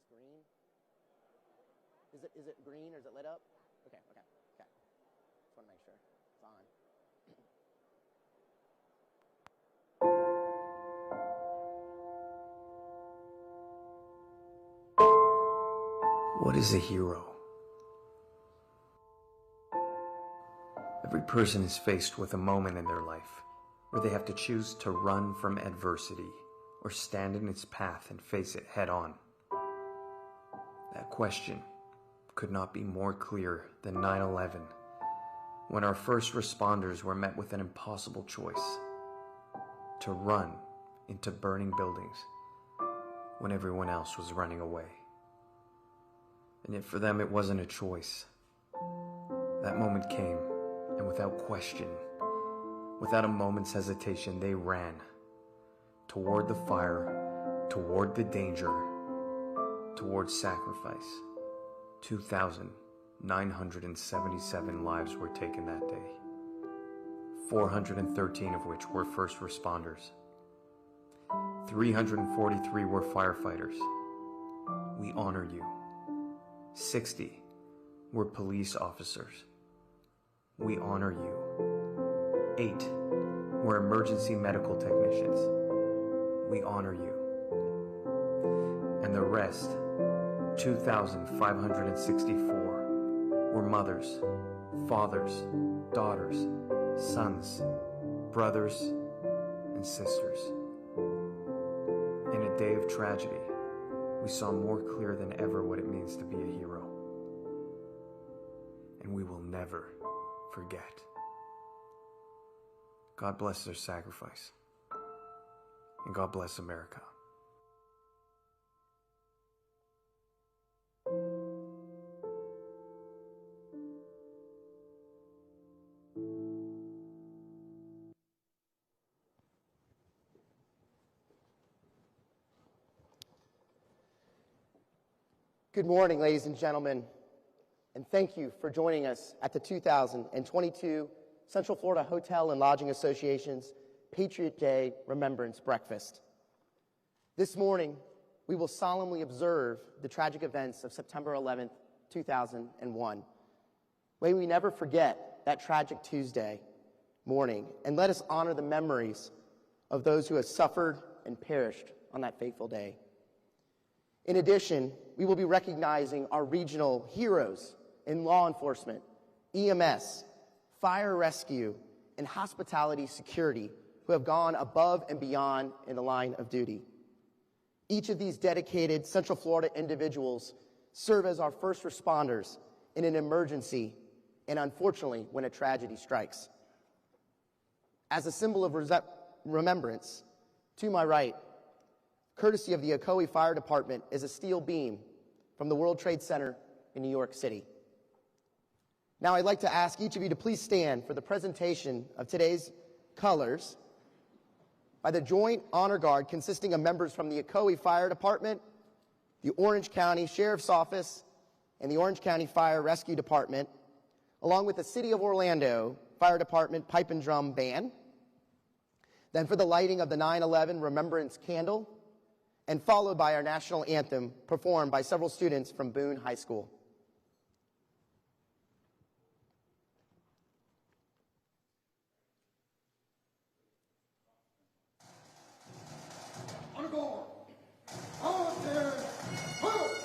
this green? Is it green or is it lit up? Okay. Just want to make sure it's on. What is a hero? Every person is faced with a moment in their life where they have to choose to run from adversity or stand in its path and face it head on. That question could not be more clear than 9/11, when our first responders were met with an impossible choice: to run into burning buildings when everyone else was running away. And yet for them it wasn't a choice. That moment came, and without question, without a moment's hesitation, they ran toward the fire, toward the danger, toward sacrifice. 2,977 lives were taken that day, 413 of which were first responders. 343 were firefighters. We honor you. 60 were police officers. We honor you. 8 were emergency medical technicians. We honor you. And the rest, 2,564, were mothers, fathers, daughters, sons, brothers, and sisters. In a day of tragedy, we saw more clear than ever what it means to be a hero. And we will never forget. God bless their sacrifice. And God bless America. Good morning, ladies and gentlemen, and thank you for joining us at the 2022 Central Florida Hotel and Lodging Association's Patriot Day Remembrance Breakfast. This morning, we will solemnly observe the tragic events of September 11th, 2001. May we never forget that tragic Tuesday morning, and let us honor the memories of those who have suffered and perished on that fateful day. In addition, we will be recognizing our regional heroes in law enforcement, EMS, fire rescue, and hospitality security who have gone above and beyond in the line of duty. Each of these dedicated Central Florida individuals serve as our first responders in an emergency and, unfortunately, when a tragedy strikes. As a symbol of remembrance, to my right, courtesy of the Ocoee Fire Department, is a steel beam from the World Trade Center in New York City. Now I'd like to ask each of you to please stand for the presentation of today's colors by the Joint Honor Guard, consisting of members from the Ocoee Fire Department, the Orange County Sheriff's Office, and the Orange County Fire Rescue Department, along with the City of Orlando Fire Department Pipe and Drum Band. Then for the lighting of the 9/11 Remembrance Candle, and followed by our national anthem performed by several students from Boone High School. On guard! On there! Move!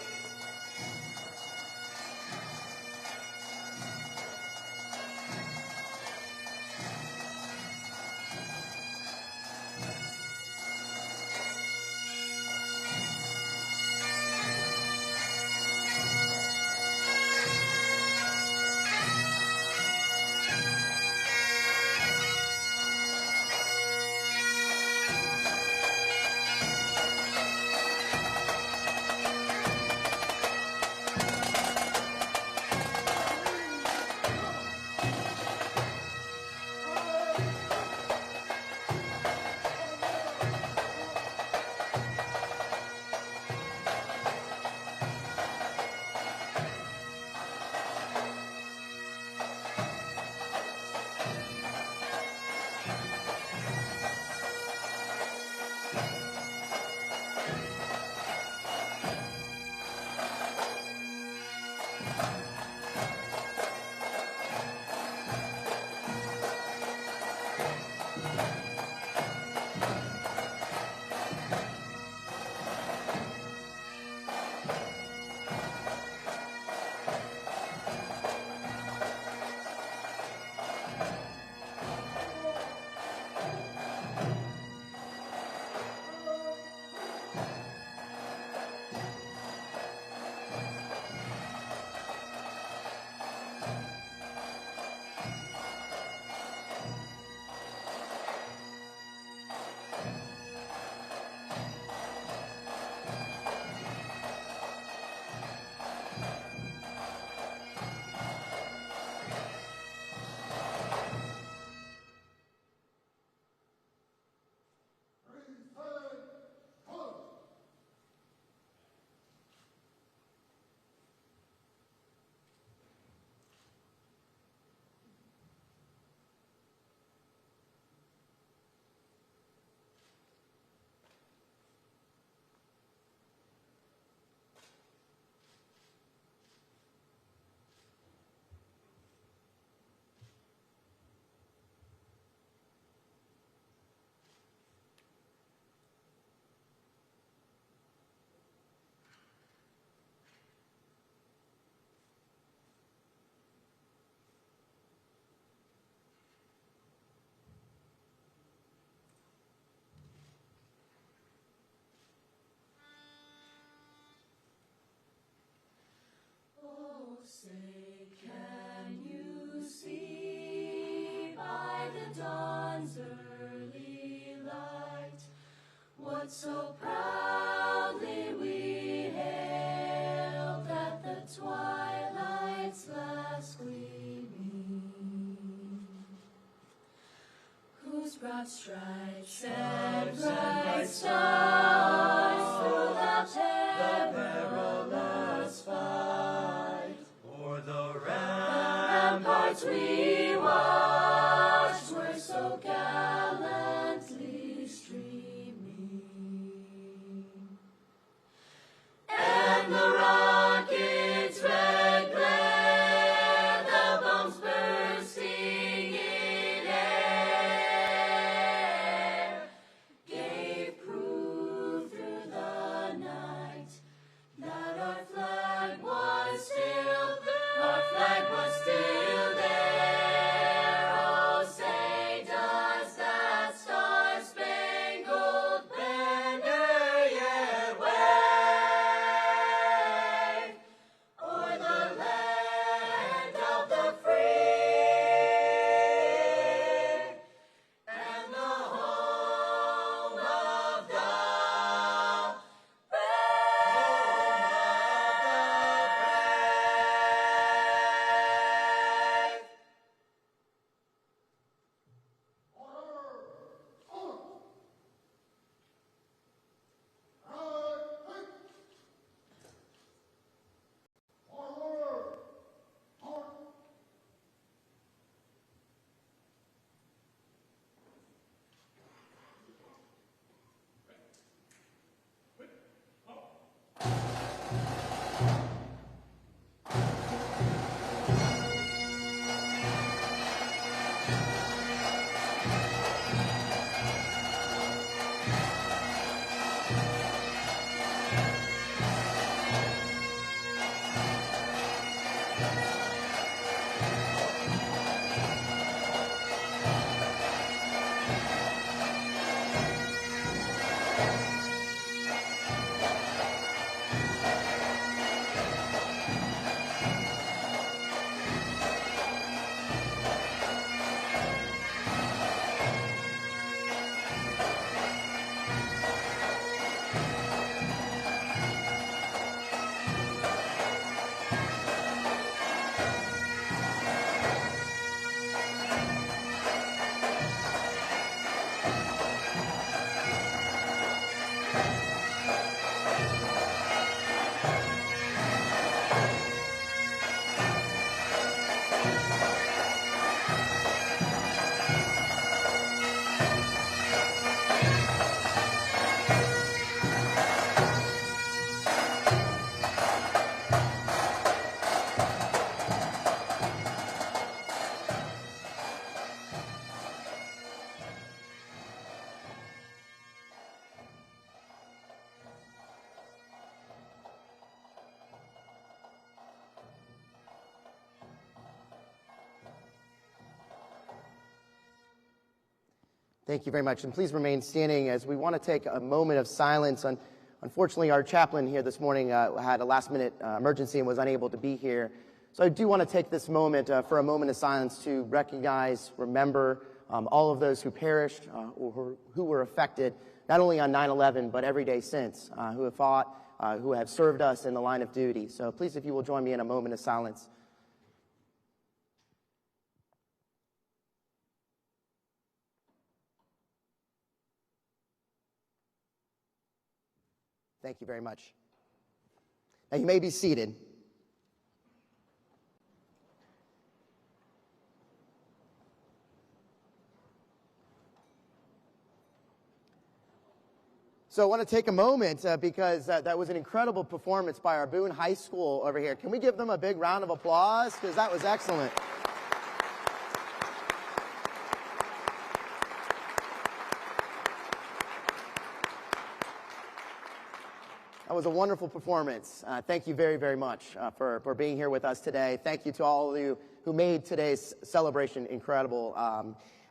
so proudly we hailed at the twilight's last gleaming, whose broad stripes and bright stars through the perilous fight, o'er the ramparts we watched were so gallantly streaming, and the rocket's red glare, the bombs bursting in air, gave proof through the night that our flag was still there. Oh, say does that star-spangled banner yet wave o'er the land of the free and the home of the Thank you very much, and please remain standing as we want to take a moment of silence. Unfortunately, our chaplain here this morning had a last-minute emergency and was unable to be here. So I do want to take this moment for a moment of silence to recognize, remember all of those who perished or who were affected, not only on 9/11, but every day since, who have fought, who have served us in the line of duty. So please, if you will join me in a moment of silence. Thank you very much. Now you may be seated. So I want to take a moment because that was an incredible performance by our Boone High School over here. Can we give them a big round of applause? Because that was excellent. That was a wonderful performance. Thank you very, very much for being here with us today. Thank you to all of you who made today's celebration incredible.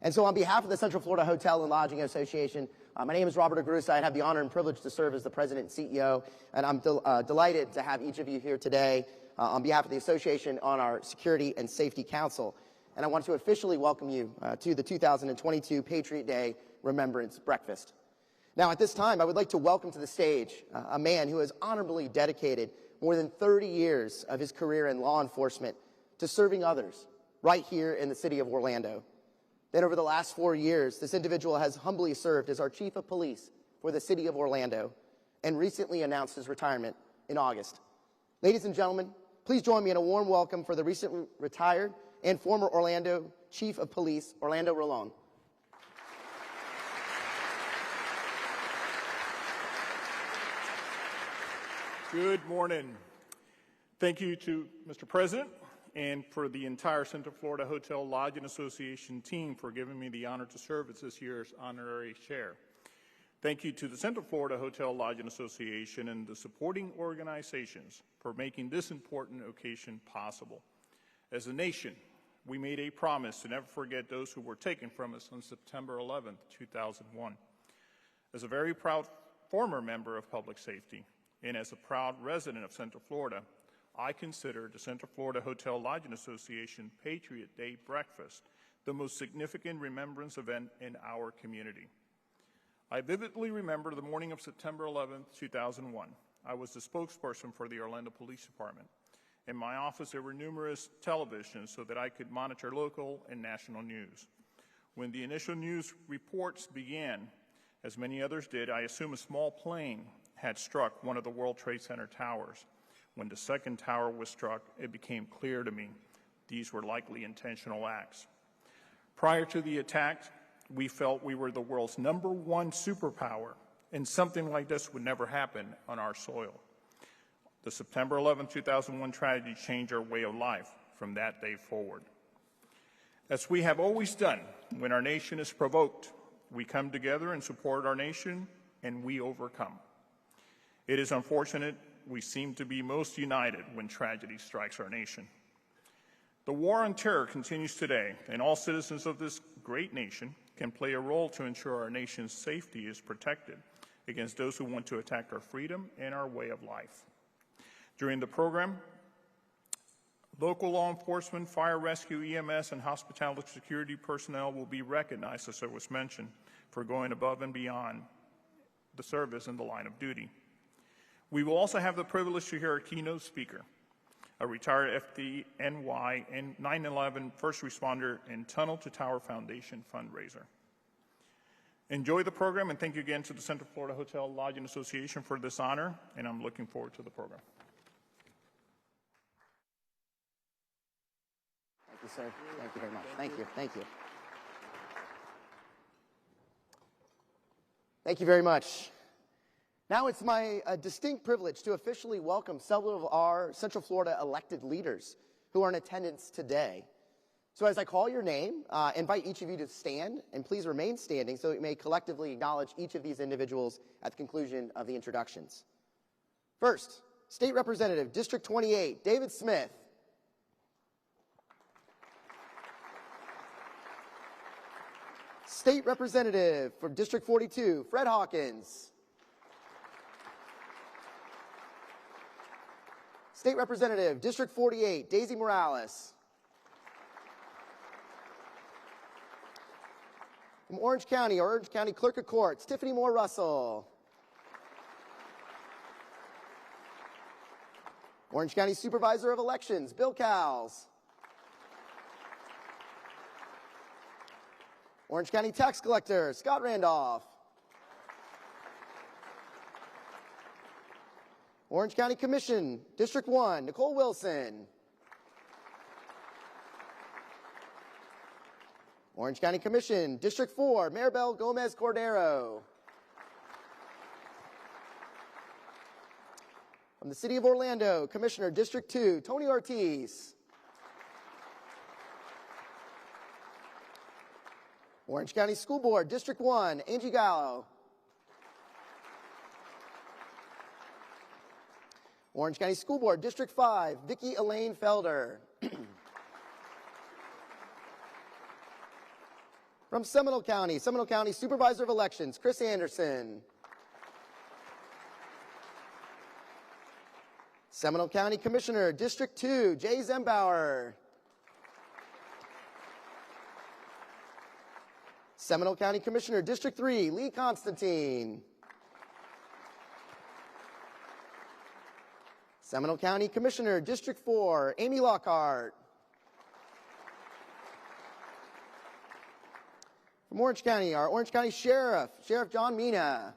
And so on behalf of the Central Florida Hotel and Lodging Association, my name is Robert Agurusa. I have the honor and privilege to serve as the president and CEO, and I'm delighted to have each of you here today on behalf of the association on our Security and Safety Council. And I want to officially welcome you to the 2022 Patriot Day Remembrance Breakfast. Now, at this time, I would like to welcome to the stage a man who has honorably dedicated more than 30 years of his career in law enforcement to serving others right here in the city of Orlando. Then over the last 4 years, this individual has humbly served as our chief of police for the city of Orlando and recently announced his retirement in August. Ladies and gentlemen, please join me in a warm welcome for the recently retired and former Orlando Chief of Police, Orlando Rolón. Good morning. Thank you to Mr. President and for the entire Central Florida Hotel Lodging Association team for giving me the honor to serve as this year's honorary chair. Thank you to the Central Florida Hotel Lodging Association and the supporting organizations for making this important occasion possible. As a nation, we made a promise to never forget those who were taken from us on September 11th, 2001. As a very proud former member of public safety and as a proud resident of Central Florida, I consider the Central Florida Hotel Lodging Association Patriot Day Breakfast the most significant remembrance event in our community. I vividly remember the morning of September 11th, 2001. I was the spokesperson for the Orlando Police Department. In my office, there were numerous televisions so that I could monitor local and national news. When the initial news reports began, as many others did, I assumed a small plane had struck one of the World Trade Center towers. When the second tower was struck, it became clear to me these were likely intentional acts. Prior to the attack, we felt we were the world's #1 superpower, and something like this would never happen on our soil. The September 11, 2001 tragedy changed our way of life from that day forward. As we have always done, when our nation is provoked, we come together and support our nation, and we overcome. It is unfortunate we seem to be most united when tragedy strikes our nation. The war on terror continues today, and all citizens of this great nation can play a role to ensure our nation's safety is protected against those who want to attack our freedom and our way of life. During the program, local law enforcement, fire rescue, EMS, and hospitality security personnel will be recognized, as it was mentioned, for going above and beyond the service in the line of duty. We will also have the privilege to hear a keynote speaker, a retired FDNY and 9/11 first responder and Tunnel to Tower Foundation fundraiser. Enjoy the program, and thank you again to the Central Florida Hotel Lodging Association for this honor, and I'm looking forward to the program. Thank you, sir. Thank you very much. Thank you. Thank you. Thank you very much. Now it's my distinct privilege to officially welcome several of our Central Florida elected leaders who are in attendance today. So as I call your name, invite each of you to stand, and please remain standing so we may collectively acknowledge each of these individuals at the conclusion of the introductions. First, State Representative, District 28, David Smith. State Representative from District 42, Fred Hawkins. State Representative, District 48, Daisy Morales. From Orange County Clerk of Courts, Tiffany Moore Russell. Orange County Supervisor of Elections, Bill Cowles. Orange County Tax Collector, Scott Randolph. Orange County Commission, District 1, Nicole Wilson. Orange County Commission, District 4, Maribel Gomez Cordero. From the City of Orlando, Commissioner, District 2, Tony Ortiz. Orange County School Board, District 1, Angie Gallo. Orange County School Board, District 5, Vicki Elaine Felder. From Seminole County Supervisor of Elections, Chris Anderson. Seminole County Commissioner, District 2, Jay Zembauer. Seminole County Commissioner, District 3, Lee Constantine. Seminole County Commissioner, District 4, Amy Lockhart. From Orange County, our Orange County Sheriff, Sheriff John Mina.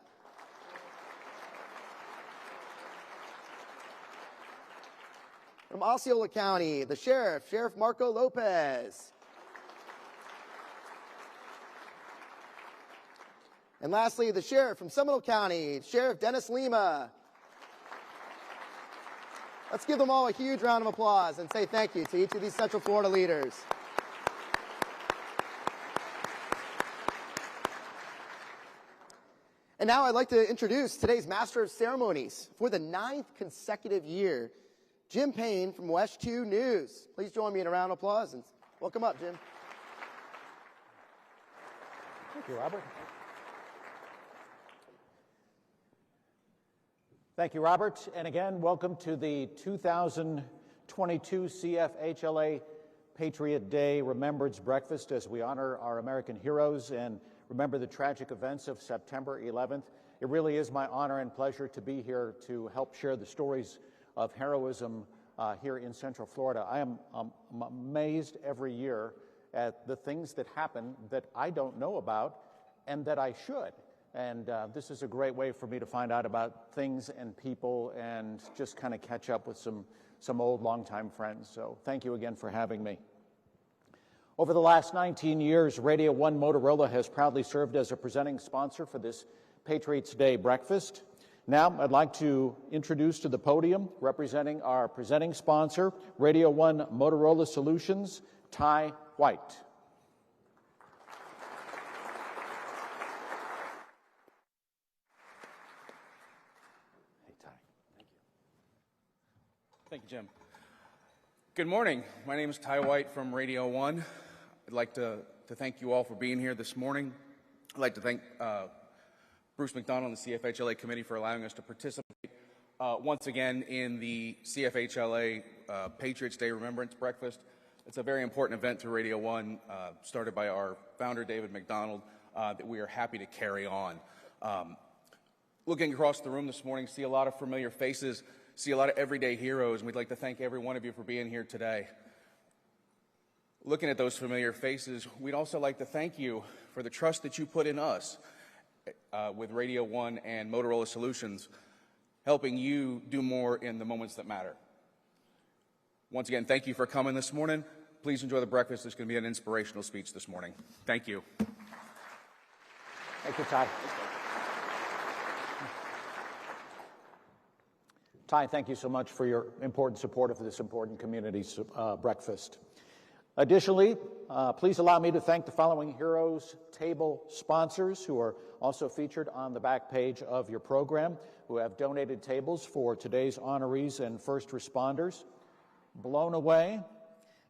From Osceola County, the Sheriff, Sheriff Marco Lopez. And lastly, the Sheriff from Seminole County, Sheriff Dennis Lima. Let's give them all a huge round of applause and say thank you to each of these Central Florida leaders. And now I'd like to introduce today's Master of Ceremonies for the 9th consecutive year, Jim Payne from West 2 News. Please join me in a round of applause and welcome up, Jim. Thank you, Robert. Thank you, Robert. And again, welcome to the 2022 CFHLA Patriot Day Remembrance Breakfast as we honor our American heroes and remember the tragic events of September 11th. It really is my honor and pleasure to be here to help share the stories of heroism here in Central Florida. I am amazed every year at the things that happen that I don't know about and that I should. And this is a great way for me to find out about things and people and just kind of catch up with some old longtime friends. So thank you again for having me. Over the last 19 years, Radio 1 Motorola has proudly served as a presenting sponsor for this Patriots Day breakfast. Now, I'd like to introduce to the podium, representing our presenting sponsor, Radio 1 Motorola Solutions, Ty White. Hey, Ty. Thank you. Thank you, Jim. Good morning. My name is Ty White from Radio 1. I'd like to thank you all for being here this morning. I'd like to thank Bruce McDonald and the CFHLA committee for allowing us to participate once again in the CFHLA Patriots Day Remembrance Breakfast. It's a very important event to Radio 1, started by our founder, David McDonald, that we are happy to carry on. Looking across the room this morning, see a lot of familiar faces, see a lot of everyday heroes, and we'd like to thank every one of you for being here today. Looking at those familiar faces, we'd also like to thank you for the trust that you put in us with Radio 1 and Motorola Solutions, helping you do more in the moments that matter. Once again, thank you for coming this morning. Please enjoy the breakfast. It's going to be an inspirational speech this morning. Thank you. Thank you, Ty. Ty, thank you so much for your important support of this important community breakfast. Additionally, please allow me to thank the following Heroes Table sponsors who are also featured on the back page of your program, who have donated tables for today's honorees and first responders. Blown Away,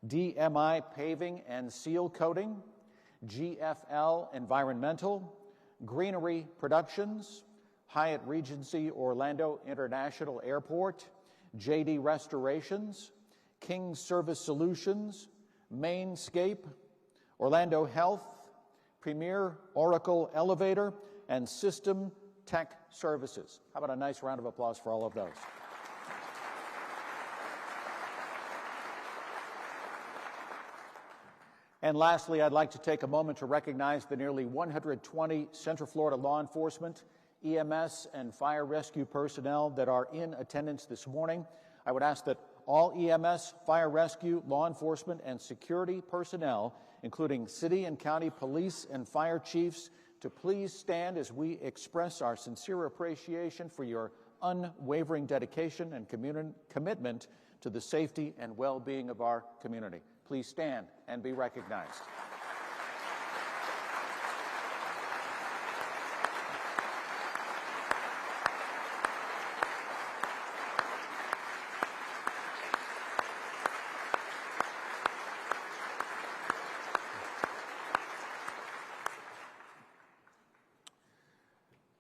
DMI Paving and Seal Coating, GFL Environmental, Greenery Productions, Hyatt Regency Orlando International Airport, JD Restorations, King Service Solutions, Mainscape, Orlando Health, Premier Oracle Elevator, and System Tech Services. How about a nice round of applause for all of those? And lastly, I'd like to take a moment to recognize the nearly 120 Central Florida law enforcement, EMS, and fire rescue personnel that are in attendance this morning. I would ask that all EMS, fire rescue, law enforcement, and security personnel, including city and county police and fire chiefs, to please stand as we express our sincere appreciation for your unwavering dedication and commitment to the safety and well-being of our community. Please stand and be recognized.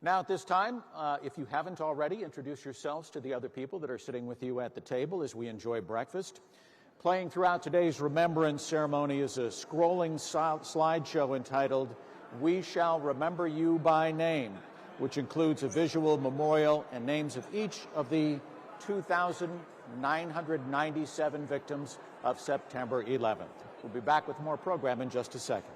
Now at this time, if you haven't already, introduce yourselves to the other people that are sitting with you at the table as we enjoy breakfast. Playing throughout today's remembrance ceremony is a scrolling slideshow entitled, "We Shall Remember You by Name," which includes a visual memorial and names of each of the 2,000 997 victims of September 11th. We'll be back with more program in just a second.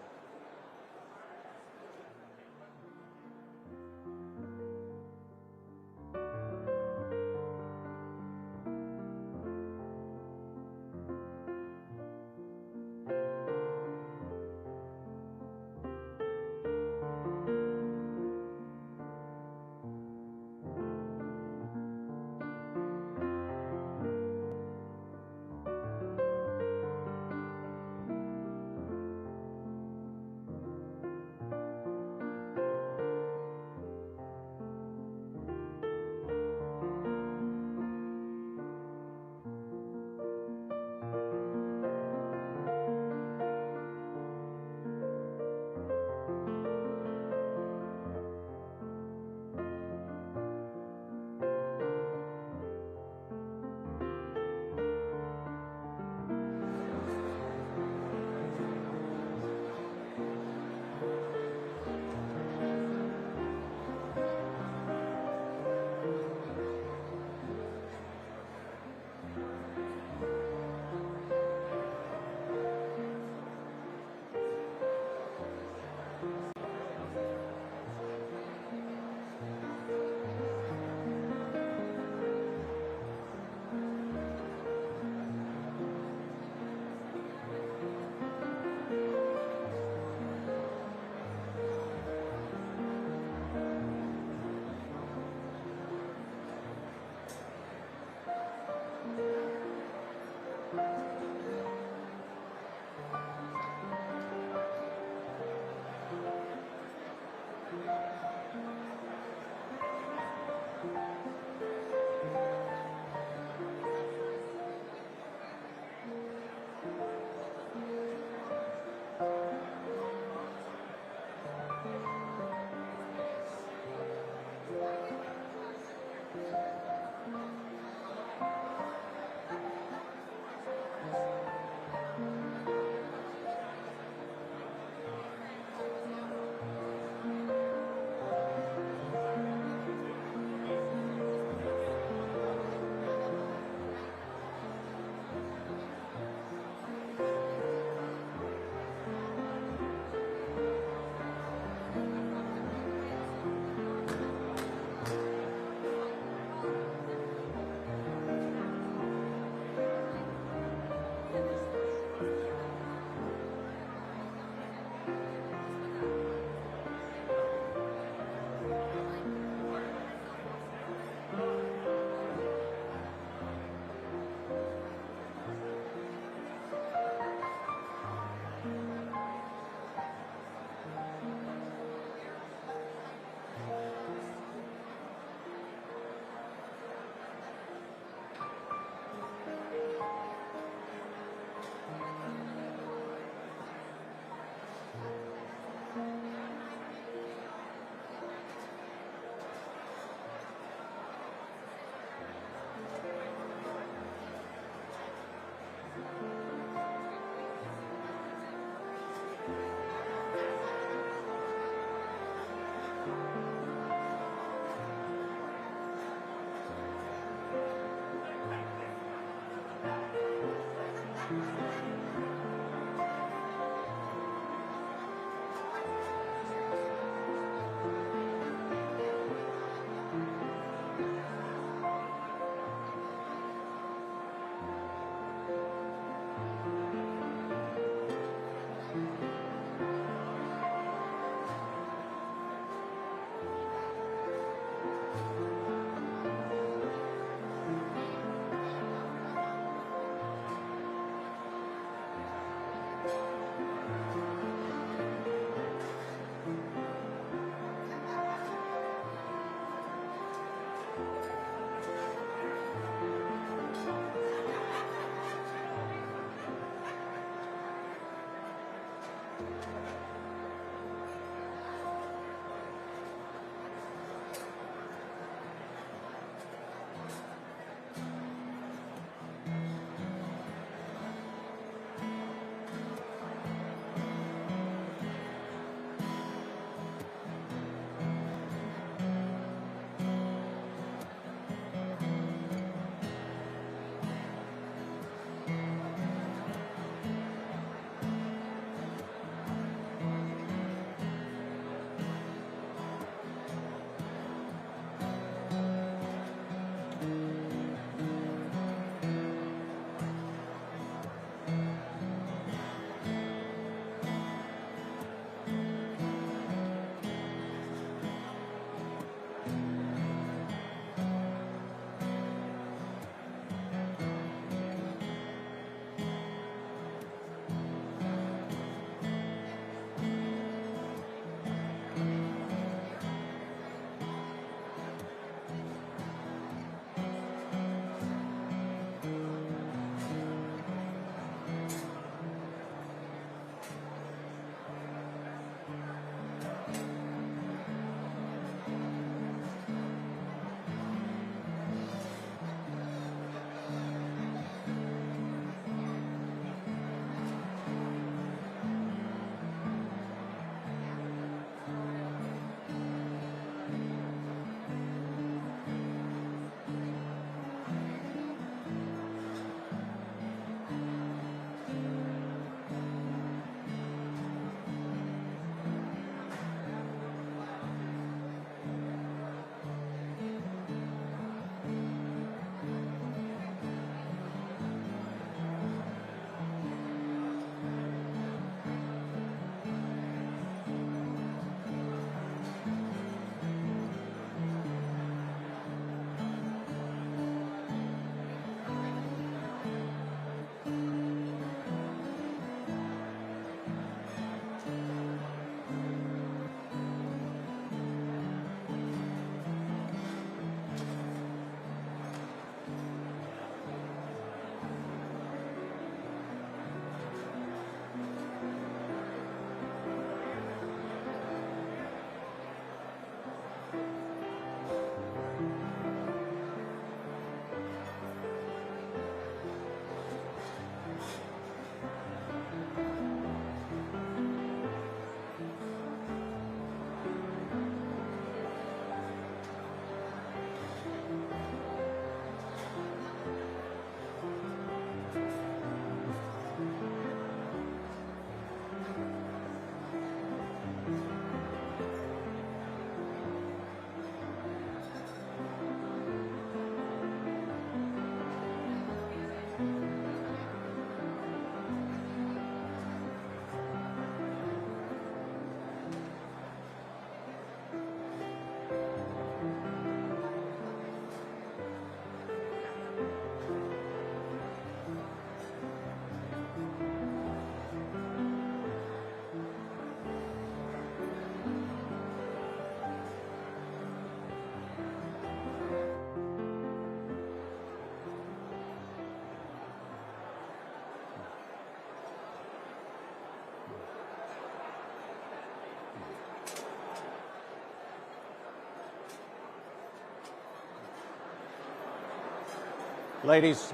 Ladies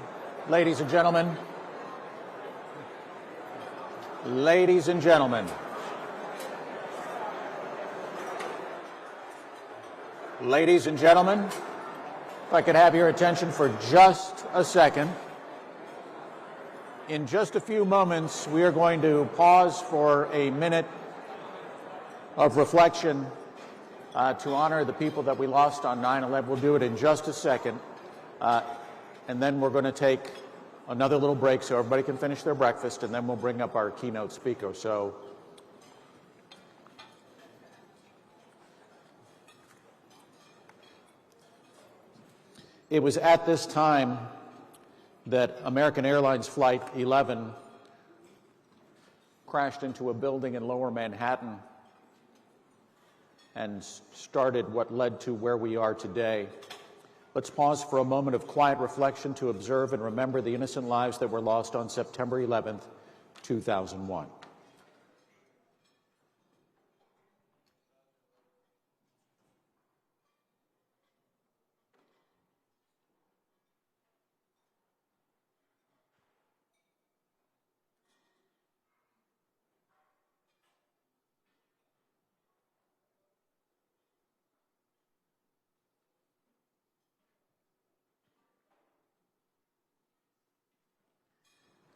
and gentlemen, ladies and gentlemen, ladies and gentlemen, if I could have your attention for just a second. In just a few moments, we are going to pause for a minute of reflection to honor the people that we lost on 9/11. We'll do it in just a second. And then we're going to take another little break so everybody can finish their breakfast, and then we'll bring up our keynote speaker. So it was at this time that American Airlines Flight 11 crashed into a building in Lower Manhattan and started what led to where we are today. Let's pause for a moment of quiet reflection to observe and remember the innocent lives that were lost on September 11th, 2001.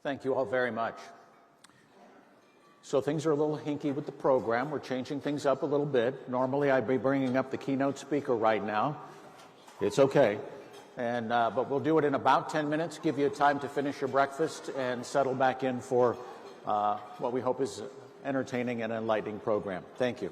Thank you all very much. So things are a little hinky with the program. We're changing things up a little bit. Normally I'd be bringing up the keynote speaker right now. It's okay. But we'll do it in about 10 minutes, give you time to finish your breakfast and settle back in for what we hope is entertaining and enlightening program. Thank you.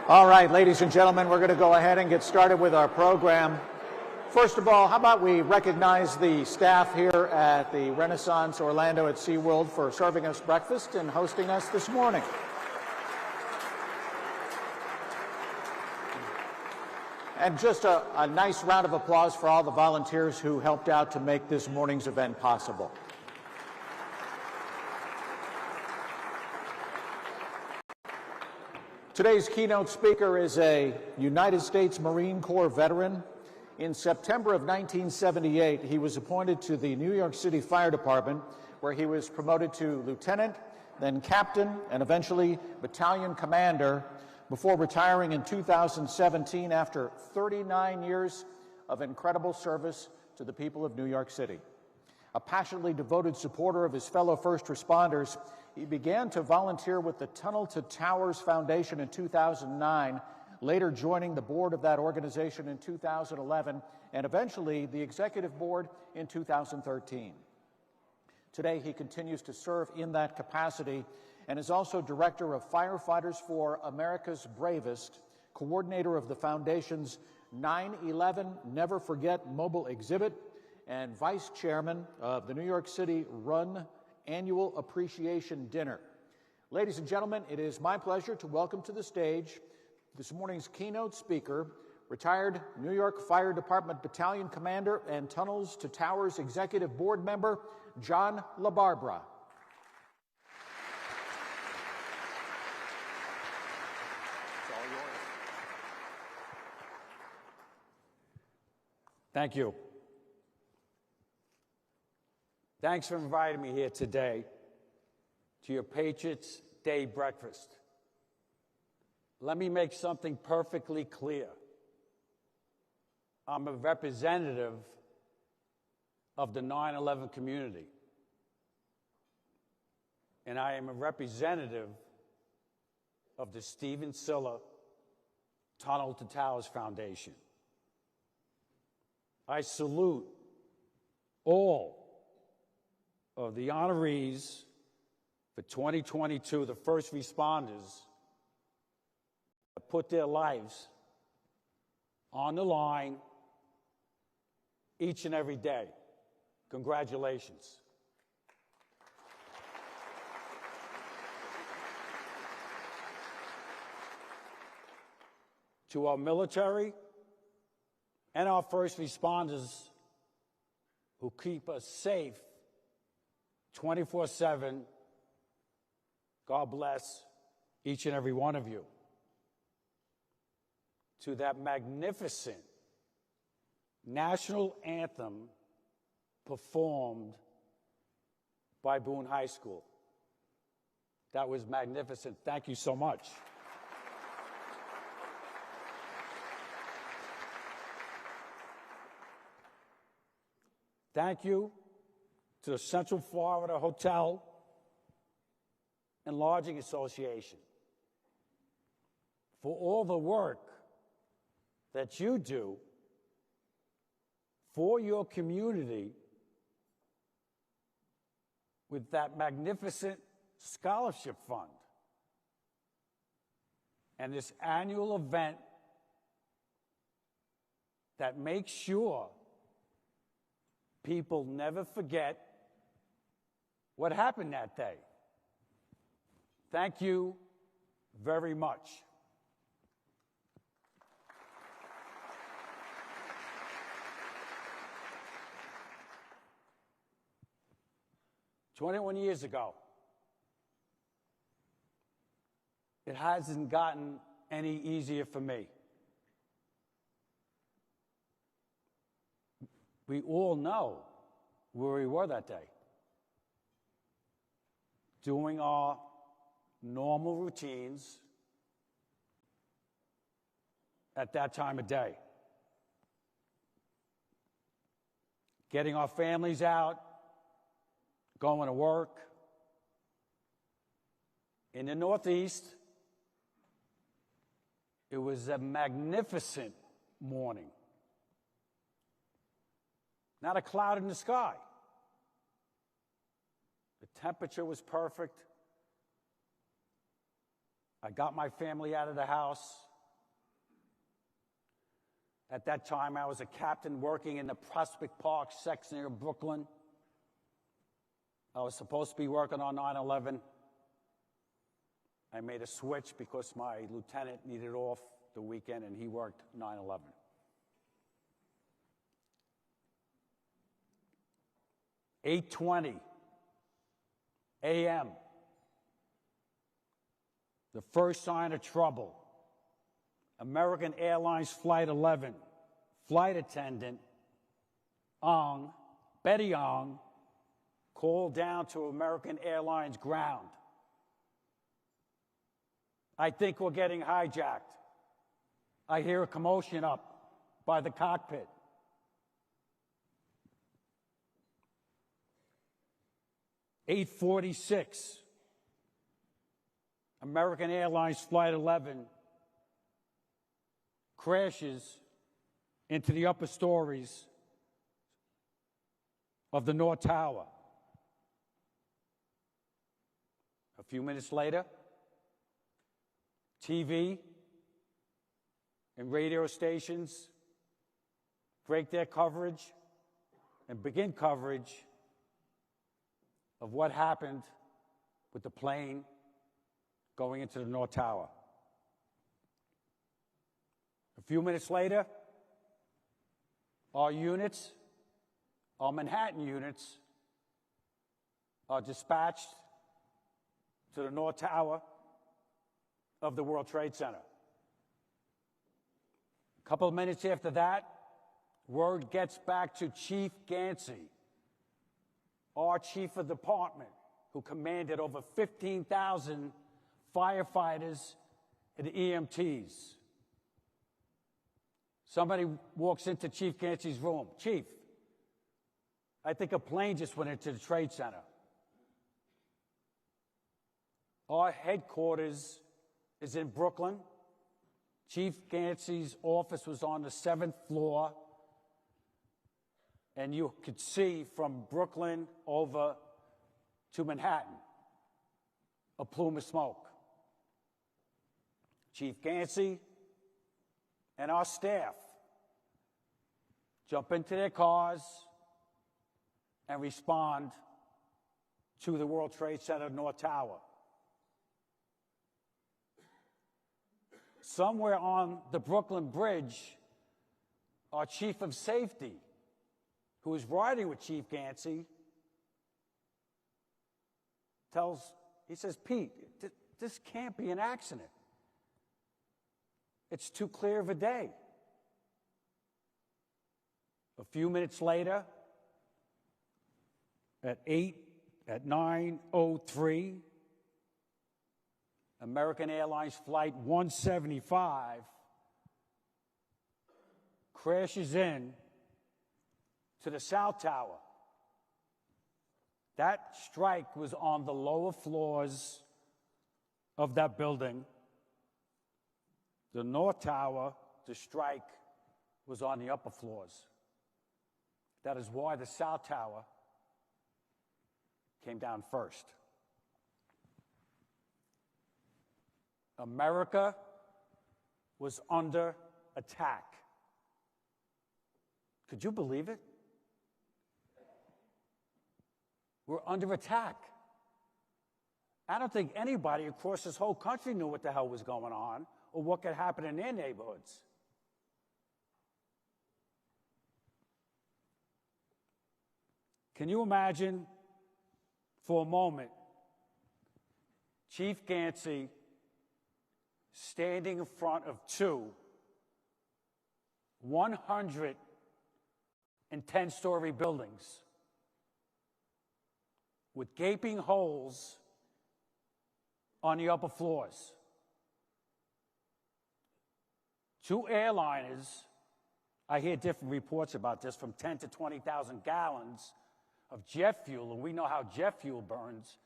All right, ladies and gentlemen, we're going to go ahead and get started with our program. First of all, how about we recognize the staff here at the Renaissance Orlando at SeaWorld for serving us breakfast and hosting us this morning. And just a nice round of applause for all the volunteers who helped out to make this morning's event possible. Today's keynote speaker is a United States Marine Corps veteran. In September of 1978, he was appointed to the New York City Fire Department, where he was promoted to lieutenant, then captain, and eventually battalion commander, before retiring in 2017 after 39 years of incredible service to the people of New York City. A passionately devoted supporter of his fellow first responders, he began to volunteer with the Tunnel to Towers Foundation in 2009, later joining the board of that organization in 2011, and eventually the executive board in 2013. Today, he continues to serve in that capacity and is also director of Firefighters for America's Bravest, coordinator of the foundation's 9/11 Never Forget mobile exhibit, and vice chairman of the New York City Run Annual Appreciation Dinner. Ladies and gentlemen, it is my pleasure to welcome to the stage this morning's keynote speaker, retired New York Fire Department Battalion Commander and Tunnels to Towers Executive Board Member, John LaBarbera. Thank you. Thanks for inviting me here today to your Patriots Day breakfast. Let me make something perfectly clear. I'm a representative of the 9/11 community, and I am a representative of the Stephen Siller Tunnel to Towers Foundation. I salute all of the honorees for 2022, the first responders that put their lives on the line each and every day. Congratulations. To our military and our first responders who keep us safe 24/7, God bless each and every one of you. To that magnificent national anthem performed by Boone High School. That was magnificent. Thank you so much. Thank you to the Central Florida Hotel and Lodging Association for all the work that you do for your community with that magnificent scholarship fund and this annual event that makes sure people never forget what happened that day. Thank you very much. "21 years ago, it hasn't gotten any easier for me. We all know where we were that day, doing our normal routines at that time of day, getting our families out, going to work. In the Northeast, it was a magnificent morning. Not a cloud in the sky. The temperature was perfect. I got my family out of the house. At that time, I was a captain working in the Prospect Park section of Brooklyn. I was supposed to be working on 9/11. I made a switch because my lieutenant needed off the weekend and he worked 9/11. 8:20 a.m. The first sign of trouble. American Airlines Flight 11, flight attendant Betty Ong, called down to American Airlines ground. I think we're getting hijacked. I hear a commotion up by the cockpit. (8:46), American Airlines Flight 11 crashes into the upper stories of the North Tower. A few minutes later, TV and radio stations break their coverage and begin coverage of what happened with the plane going into the North Tower. A few minutes later, our units, our Manhattan units, are dispatched to the North Tower of the World Trade Center. A couple of minutes after that, word gets back to Chief Gansey, our chief of department, who commanded over 15,000 firefighters and EMTs. Somebody walks into Chief Gansey's room. Chief, I think a plane just went into the Trade Center. Our headquarters is in Brooklyn. Chief Gansey's office was on the 7th floor. And you could see from Brooklyn over to Manhattan a plume of smoke. Chief Gansey and our staff jump into their cars and respond to the World Trade Center North Tower. Somewhere on the Brooklyn Bridge, our chief of safety, who was riding with Chief Gansey, he says, Pete, this can't be an accident. It's too clear of a day. A few minutes later, at 9:03, American Airlines Flight 175 crashes in to the South Tower. That strike was on the lower floors of that building. The North Tower, the strike, was on the upper floors. That is why the South Tower came down first. America was under attack. Could you believe it? We're under attack. I don't think anybody across this whole country knew what the hell was going on or what could happen in their neighborhoods. Can you imagine for a moment Chief Gansey standing in front of two 110-story buildings with gaping holes on the upper floors? Two airliners, I hear different reports about this, from 10 to 20,000 gallons of jet fuel, and we know how jet fuel burns,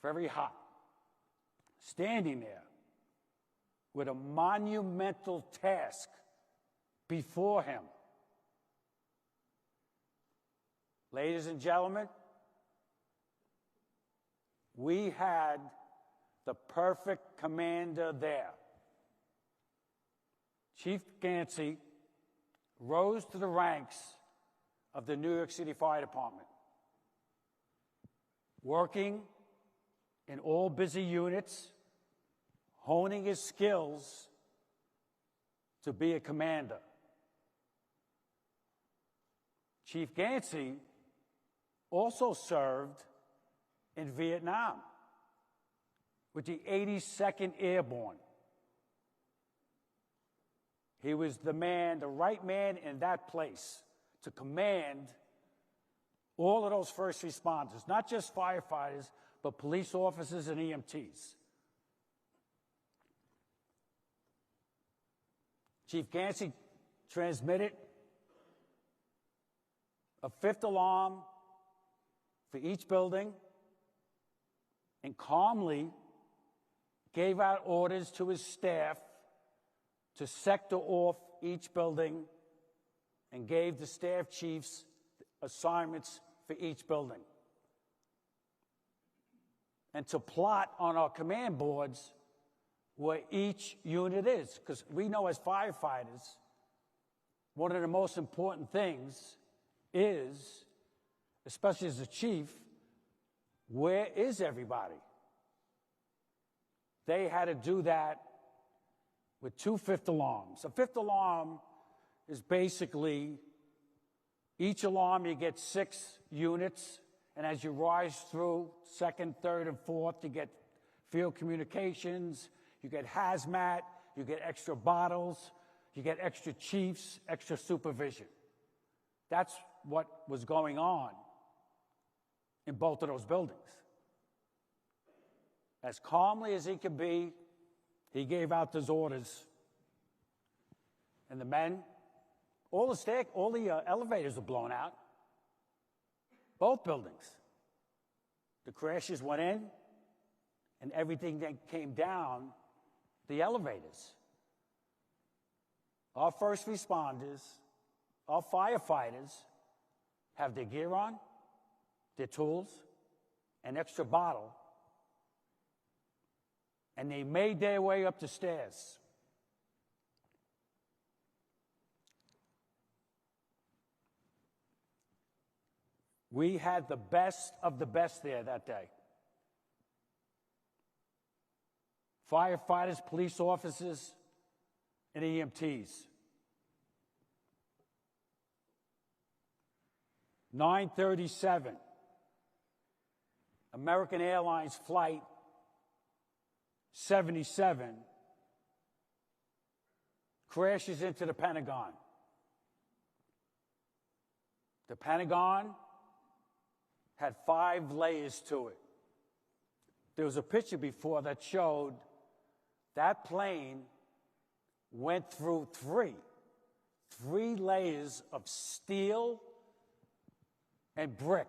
very hot, standing there with a monumental task before him. Ladies and gentlemen, we had the perfect commander there. Chief Gansey rose to the ranks of the New York City Fire Department, working in all busy units, honing his skills to be a commander. Chief Gansey also served in Vietnam with the 82nd Airborne. He was the man, the right man in that place to command all of those first responders, not just firefighters, but police officers and EMTs. Chief Gansey transmitted a fifth alarm for each building and calmly gave out orders to his staff to sector off each building and gave the staff chiefs assignments for each building. And to plot on our command boards where each unit is, because we know as firefighters, one of the most important things is, especially as a chief, where is everybody? They had to do that with 2 fifth alarms. A fifth alarm is basically each alarm you get 6 units, and as you rise through second, third, and fourth, you get field communications, you get hazmat, you get extra bottles, you get extra chiefs, extra supervision. That's what was going on in both of those buildings. As calmly as he could be, he gave out those orders. And the men, all the elevators were blown out. Both buildings. The crashes went in, and everything that came down the elevators. Our first responders, our firefighters, have their gear on, their tools, an extra bottle, and they made their way up the stairs. We had the best of the best there that day. Firefighters, police officers, and EMTs. 9:37, American Airlines Flight 77 crashes into the Pentagon. The Pentagon had 5 layers to it. There was a picture before that showed that plane went through 3 layers of steel and brick.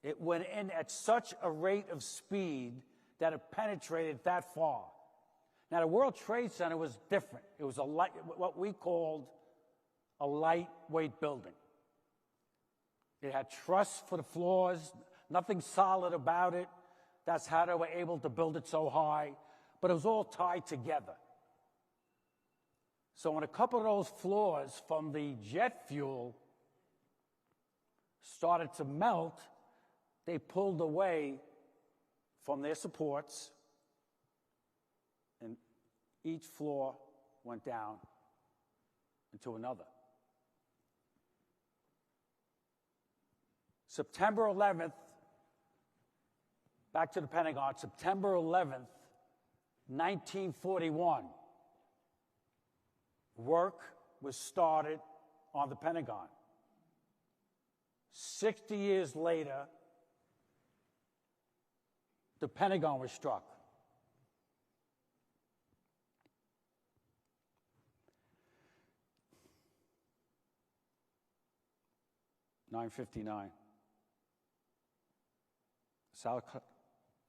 It went in at such a rate of speed that it penetrated that far. Now, the World Trade Center was different. It was what we called a lightweight building. It had truss for the floors, nothing solid about it. That's how they were able to build it so high. But it was all tied together. So when a couple of those floors from the jet fuel started to melt, they pulled away from their supports, and each floor went down into another. September 11th, back to the Pentagon, September 11th, 1941, work was started on the Pentagon. 60 years later, the Pentagon was struck. (9:59). South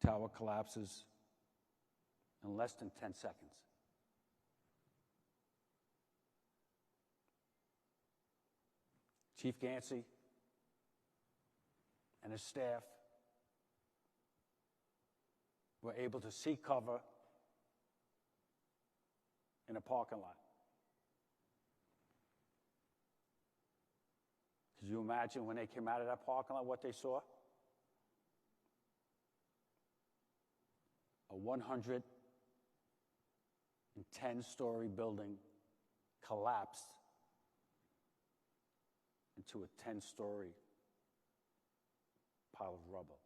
Tower collapses in less than 10 seconds. Chief Gansey and his staff were able to seek cover in a parking lot. you imagine when they came out of that parking lot what they saw? A 110-story building collapsed into a 10-story pile of rubble.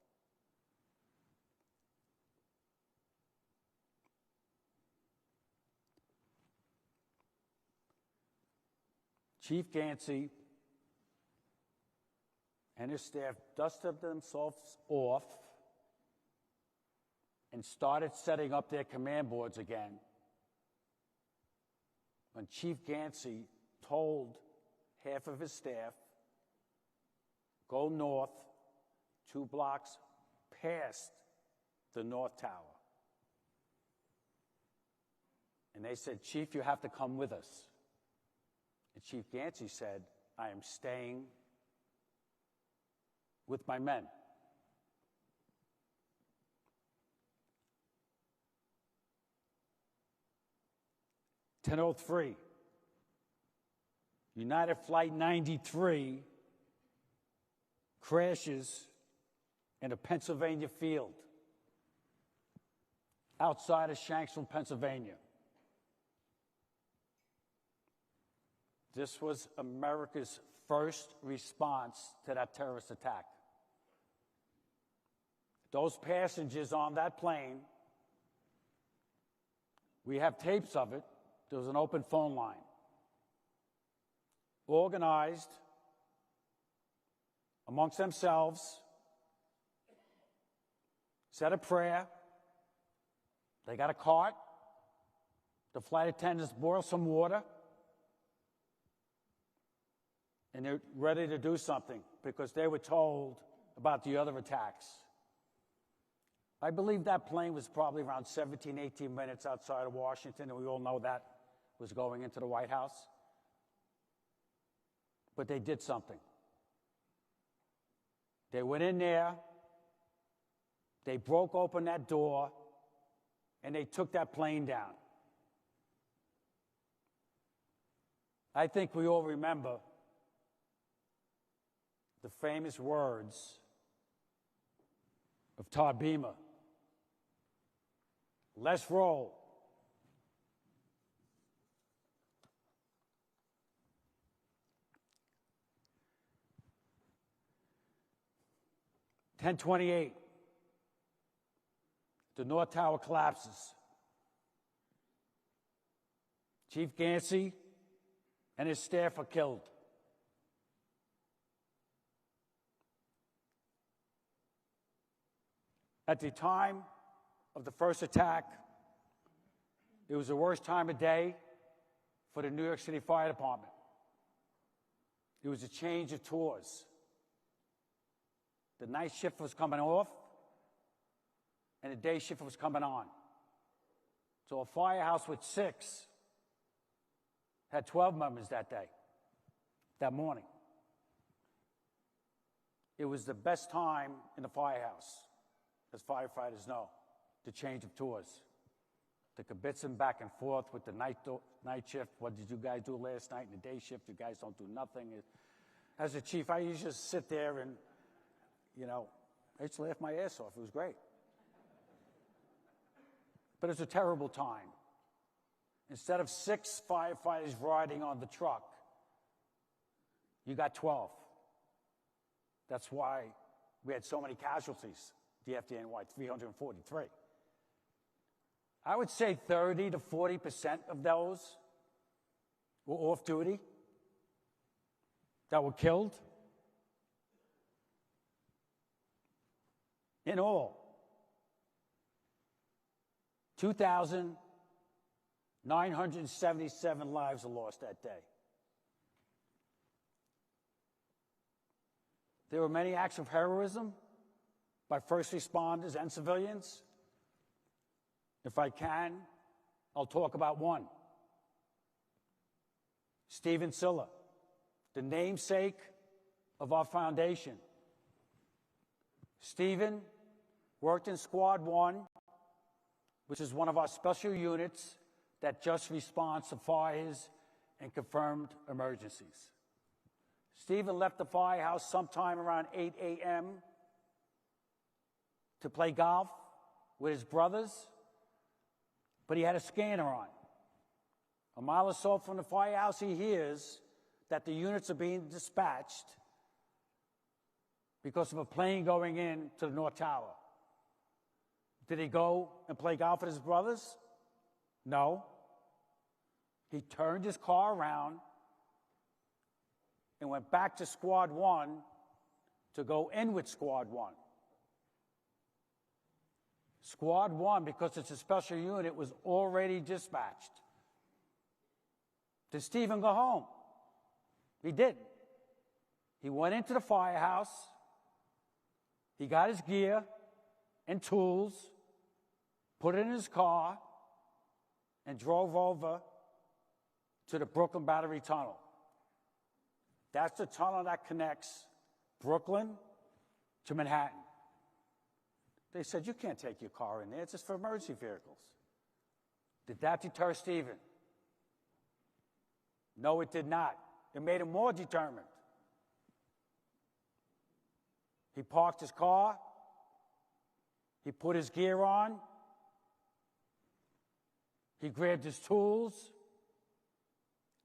Chief Gansey and his staff dusted themselves off and started setting up their command boards again when Chief Gansey told half of his staff, go north 2 blocks past the North Tower. And they said, Chief, you have to come with us. And Chief Gansey said, I am staying with my men. (10:03). United Flight 93 crashes in a Pennsylvania field outside of Shanksville, Pennsylvania. This was America's first response to that terrorist attack. Those passengers on that plane, we have tapes of it. There was an open phone line. Organized amongst themselves, said a prayer. They got a cart. The flight attendants boiled some water. And they're ready to do something because they were told about the other attacks. I believe that plane was probably around 17, 18 minutes outside of Washington, and we all know that was going into the White House. But they did something. They went in there, they broke open that door, and they took that plane down. I think we all remember the famous words of Todd Beamer. Let's roll. (10:28). The North Tower collapses. Chief Gansey and his staff are killed. At the time of the first attack, it was the worst time of day for the New York City Fire Department. It was a change of tours. The night shift was coming off, and the day shift was coming on. So a firehouse with 6 had 12 members that morning. It was the best time in the firehouse, as firefighters know, the change of tours. The kibitzing back and forth with the night shift. What did you guys do last night? In the day shift, you guys don't do nothing. As a chief, I used to just sit there and, I used to laugh my ass off. It was great. But it's a terrible time. Instead of 6 firefighters riding on the truck, you got 12. That's why we had so many casualties. The FDNY, 343. I would say 30 to 40% of those were off duty, that were killed. In all, 2,977 lives were lost that day. There were many acts of heroism by first responders and civilians. If I can, I'll talk about one. Stephen Silla, the namesake of our foundation. Stephen worked in Squad 1, which is one of our special units that just responds to fires and confirmed emergencies. Stephen left the firehouse sometime around 8 a.m. to play golf with his brothers, but he had a scanner on. A mile or so from the firehouse, he hears that the units are being dispatched because of a plane going in to the North Tower. Did he go and play golf with his brothers? No. He turned his car around and went back to Squad 1 to go in with Squad 1. Squad 1, because it's a special unit, was already dispatched. Did Stephen go home? He didn't. He went into the firehouse. He got his gear and tools, put it in his car, and drove over to the Brooklyn Battery Tunnel. That's the tunnel that connects Brooklyn to Manhattan. They said, you can't take your car in there. It's just for emergency vehicles. Did that deter Stephen? No, it did not. It made him more determined. He parked his car. He put his gear on. He grabbed his tools.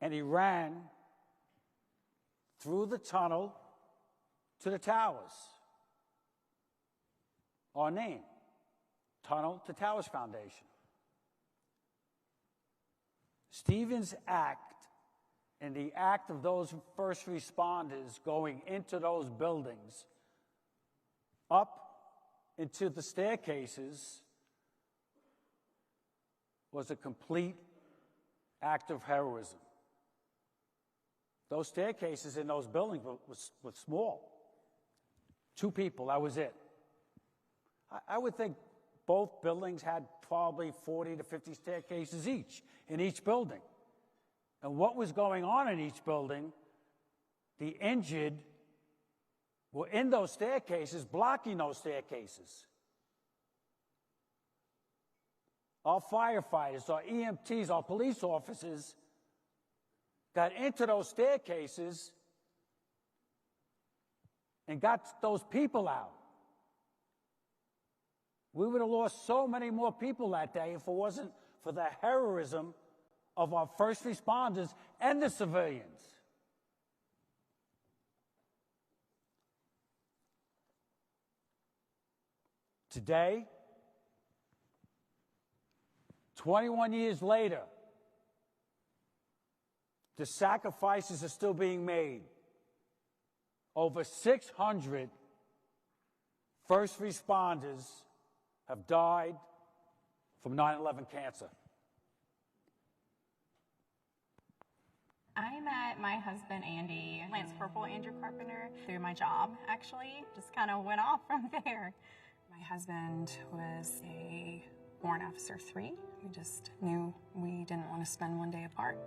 And he ran through the tunnel to the towers. Our name, Tunnel to Towers Foundation. Stephen's act and the act of those first responders going into those buildings, up into the staircases, was a complete act of heroism. Those staircases in those buildings were small. 2 people, that was it. I would think both buildings had probably 40 to 50 staircases each in each building. And what was going on in each building, the injured were in those staircases, blocking those staircases. Our firefighters, our EMTs, our police officers got into those staircases and got those people out. We would have lost so many more people that day if it wasn't for the heroism of our first responders and the civilians. Today, 21 years later, the sacrifices are still being made. Over 600 first responders have died from 9/11 cancer. I met my husband, Andy, Lance Corporal Andrew Carpenter, through my job, actually. Just kind of went off from there. My husband was a Warrant Officer 3. We just knew we didn't want to spend one day apart.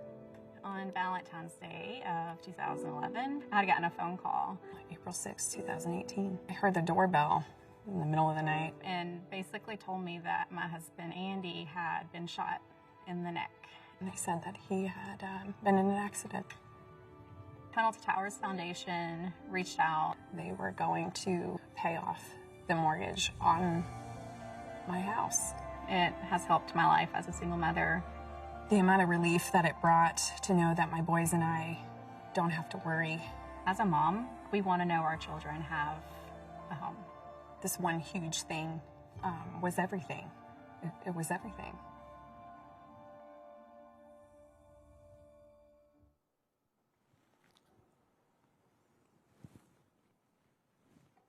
On Valentine's Day of 2011, I had gotten a phone call, April 6, 2018. I heard the doorbell in the middle of the night and basically told me that my husband, Andy, had been shot in the neck. And they said that he had been in an accident. Tunnel to Towers Foundation reached out. They were going to pay off the mortgage on my house. It has helped my life as a single mother. The amount of relief that it brought to know that my boys and I don't have to worry. As a mom, we want to know our children have a home. This one huge thing was everything. It was everything.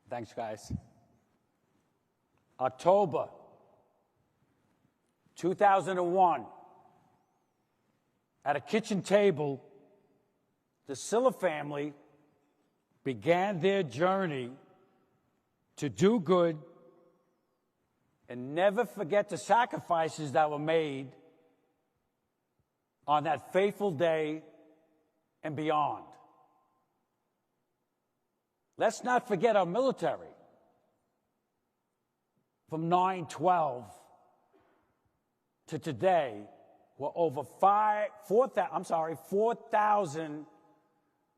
Thanks, guys. October 2001, at a kitchen table, the Silla family began their journey to do good and never forget the sacrifices that were made on that fateful day and beyond. Let's not forget our military. From 9/12 to today, we're over 4,000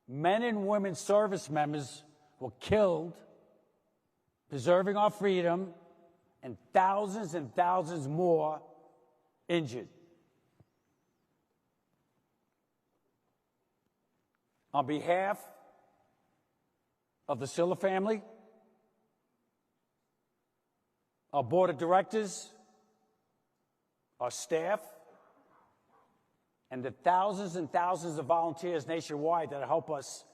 men and women service members were killed, preserving our freedom, and thousands more injured. On behalf of the Silla family, our board of directors, our staff, and the thousands and thousands of volunteers nationwide that help us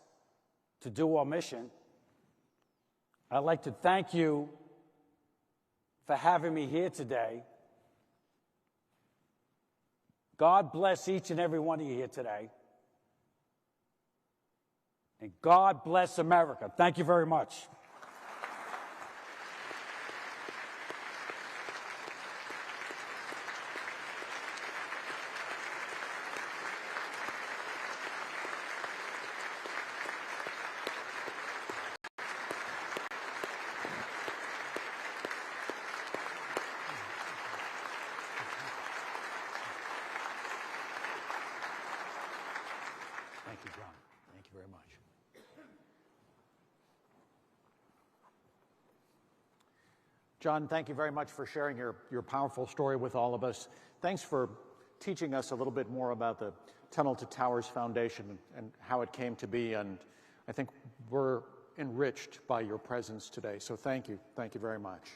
to do our mission, I'd like to thank you for having me here today. God bless each and every one of you here today. And God bless America. Thank you very much. Thank you, John. Thank you very much. John, thank you very much for sharing your powerful story with all of us. Thanks for teaching us a little bit more about the Tunnel to Towers Foundation and how it came to be, and I think we're enriched by your presence today, so thank you. Thank you very much.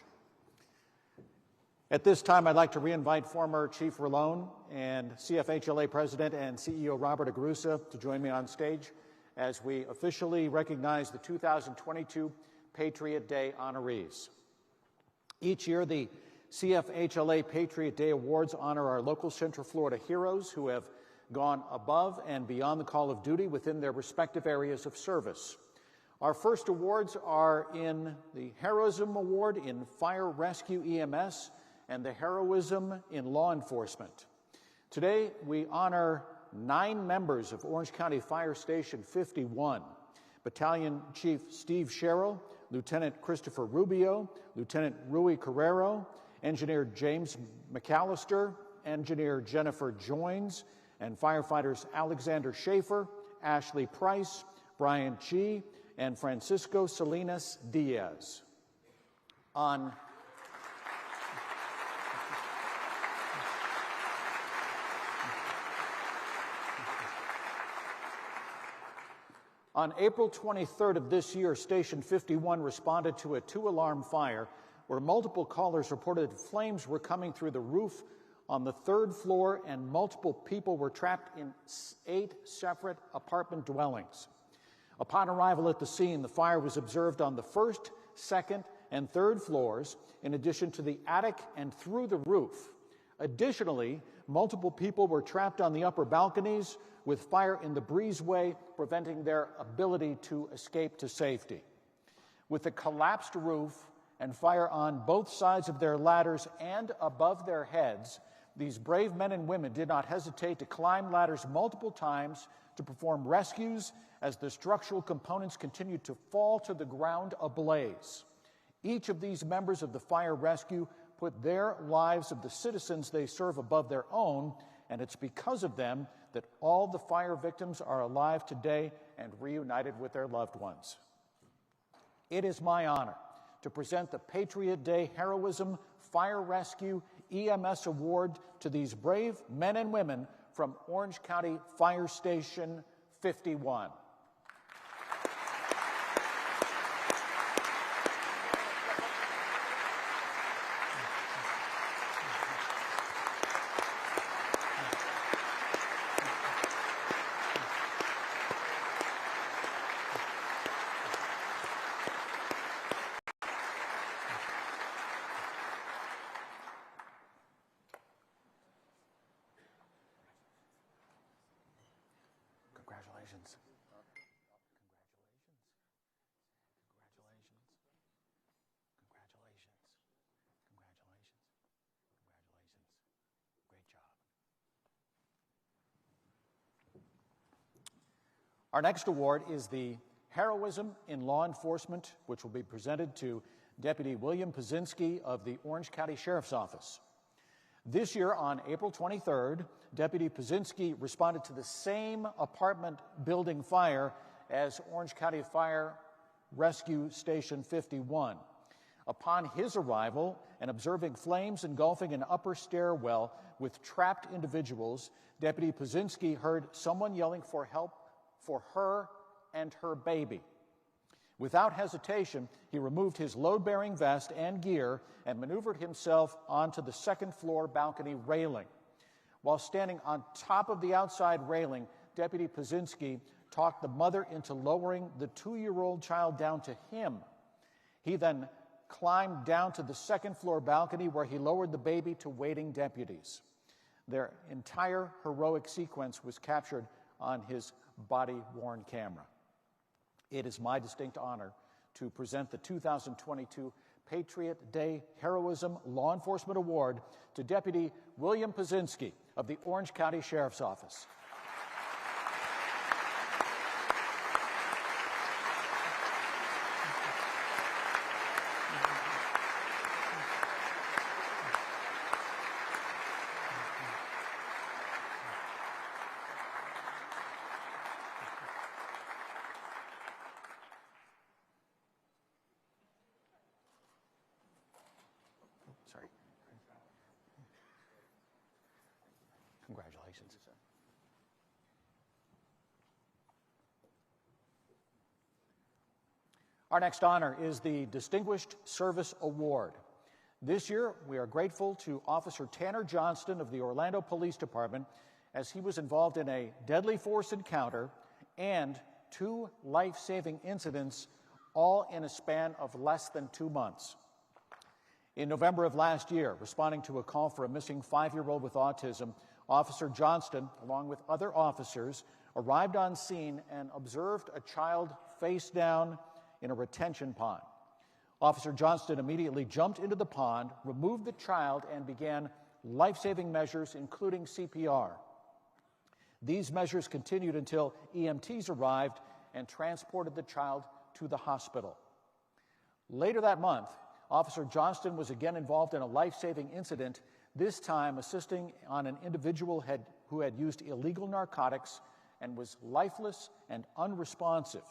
At this time, I'd like to re-invite former Chief Rallone and CFHLA President and CEO Robert Agurusa to join me on stage as we officially recognize the 2022 Patriot Day honorees. Each year, the CFHLA Patriot Day Awards honor our local Central Florida heroes who have gone above and beyond the call of duty within their respective areas of service. Our first awards are in the Heroism Award in Fire Rescue EMS and the Heroism in Law Enforcement. Today, we honor 9 members of Orange County Fire Station 51, Battalion Chief Steve Sherrill, Lieutenant Christopher Rubio, Lieutenant Rui Carrero, Engineer James McAllister, Engineer Jennifer Joins, and firefighters Alexander Schaefer, Ashley Price, Brian Chi, and Francisco Salinas Diaz. On April 23rd of this year, Station 51 responded to a 2-alarm fire where multiple callers reported flames were coming through the roof on the 3rd floor and multiple people were trapped in 8 separate apartment dwellings. Upon arrival at the scene, the fire was observed on the 1st, 2nd, and 3rd floors, in addition to the attic and through the roof. Additionally, multiple people were trapped on the upper balconies, with fire in the breezeway preventing their ability to escape to safety. With a collapsed roof and fire on both sides of their ladders and above their heads, these brave men and women did not hesitate to climb ladders multiple times to perform rescues as the structural components continued to fall to the ground ablaze. Each of these members of the fire rescue put their lives of the citizens they serve above their own, and it's because of them that all the fire victims are alive today and reunited with their loved ones. It is my honor to present the Patriot Day Heroism Fire Rescue EMS Award to these brave men and women from Orange County Fire Station 51. Congratulations. Great job. Our next award is the Heroism in Law Enforcement, which will be presented to Deputy William Pazinski of the Orange County Sheriff's Office. This year, on April 23rd, Deputy Pazinski responded to the same apartment building fire as Orange County Fire Rescue Station 51. Upon his arrival and observing flames engulfing an upper stairwell with trapped individuals, Deputy Pazinski heard someone yelling for help for her and her baby. Without hesitation, he removed his load-bearing vest and gear and maneuvered himself onto the second-floor balcony railing. While standing on top of the outside railing, Deputy Pazinski talked the mother into lowering the 2-year-old child down to him. He then climbed down to the second-floor balcony where he lowered the baby to waiting deputies. Their entire heroic sequence was captured on his body-worn camera. It is my distinct honor to present the 2022 Patriot Day Heroism Law Enforcement Award to Deputy William Pazinski of the Orange County Sheriff's Office. Sorry. Congratulations. Our next honor is the Distinguished Service Award. This year, we are grateful to Officer Tanner Johnston of the Orlando Police Department, as he was involved in a deadly force encounter and 2 life-saving incidents, all in a span of less than 2 months. In November of last year, responding to a call for a missing 5-year-old with autism, Officer Johnston, along with other officers, arrived on scene and observed a child face down in a retention pond. Officer Johnston immediately jumped into the pond, removed the child, and began life-saving measures, including CPR. These measures continued until EMTs arrived and transported the child to the hospital. Later that month, Officer Johnston was again involved in a life-saving incident, this time assisting on an individual who had used illegal narcotics and was lifeless and unresponsive.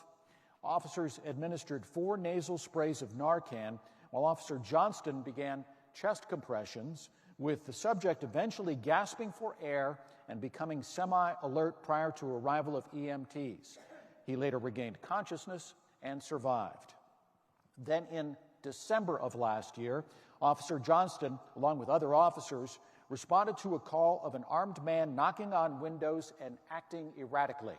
Officers administered 4 nasal sprays of Narcan, while Officer Johnston began chest compressions, with the subject eventually gasping for air and becoming semi-alert prior to arrival of EMTs. He later regained consciousness and survived. Then in December of last year, Officer Johnston, along with other officers, responded to a call of an armed man knocking on windows and acting erratically.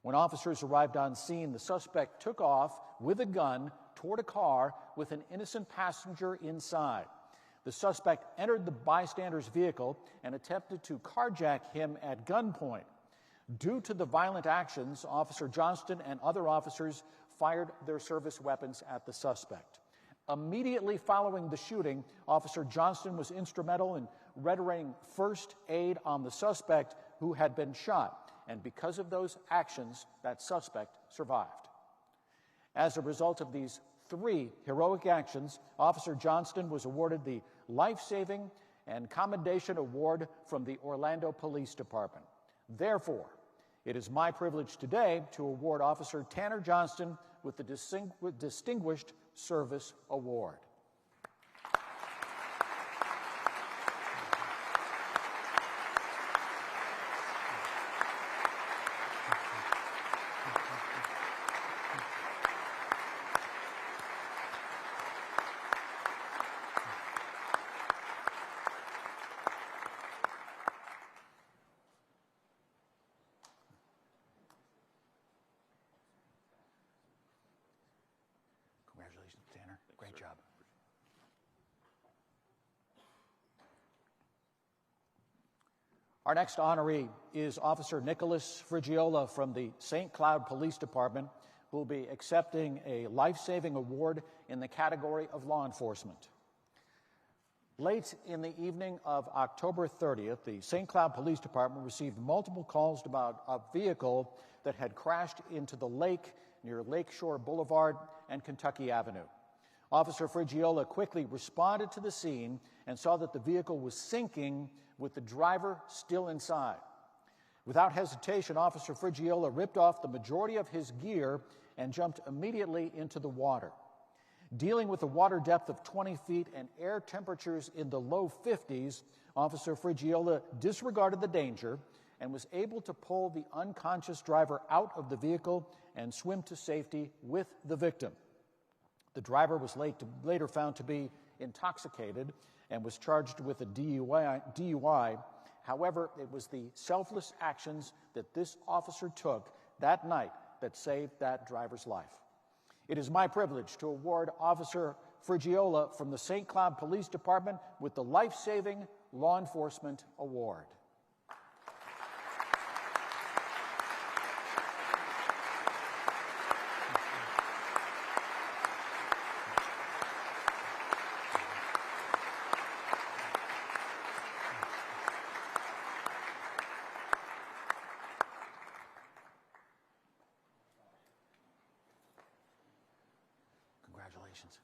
When officers arrived on scene, the suspect took off with a gun toward a car with an innocent passenger inside. The suspect entered the bystander's vehicle and attempted to carjack him at gunpoint. Due to the violent actions, Officer Johnston and other officers fired their service weapons at the suspect. Immediately following the shooting, Officer Johnston was instrumental in rendering first aid on the suspect who had been shot, and because of those actions, that suspect survived. As a result of these 3 heroic actions, Officer Johnston was awarded the Life-Saving and Commendation Award from the Orlando Police Department. Therefore, it is my privilege today to award Officer Tanner Johnston with the Distinguished Service Award. Congratulations, Tanner. Great job. Our next honoree is Officer Nicholas Frigiola from the St. Cloud Police Department, who will be accepting a life-saving award in the category of law enforcement. Late in the evening of October 30th, the St. Cloud Police Department received multiple calls about a vehicle that had crashed into the lake near Lakeshore Boulevard and Kentucky Avenue. Officer Frigiola quickly responded to the scene and saw that the vehicle was sinking with the driver still inside. Without hesitation, Officer Frigiola ripped off the majority of his gear and jumped immediately into the water. Dealing with a water depth of 20 feet and air temperatures in the low 50s, Officer Frigiola disregarded the danger and was able to pull the unconscious driver out of the vehicle and swim to safety with the victim. The driver was later found to be intoxicated and was charged with a DUI. However, it was the selfless actions that this officer took that night that saved that driver's life. It is my privilege to award Officer Frigiola from the St. Cloud Police Department with the Life-Saving Law Enforcement Award. Congratulations.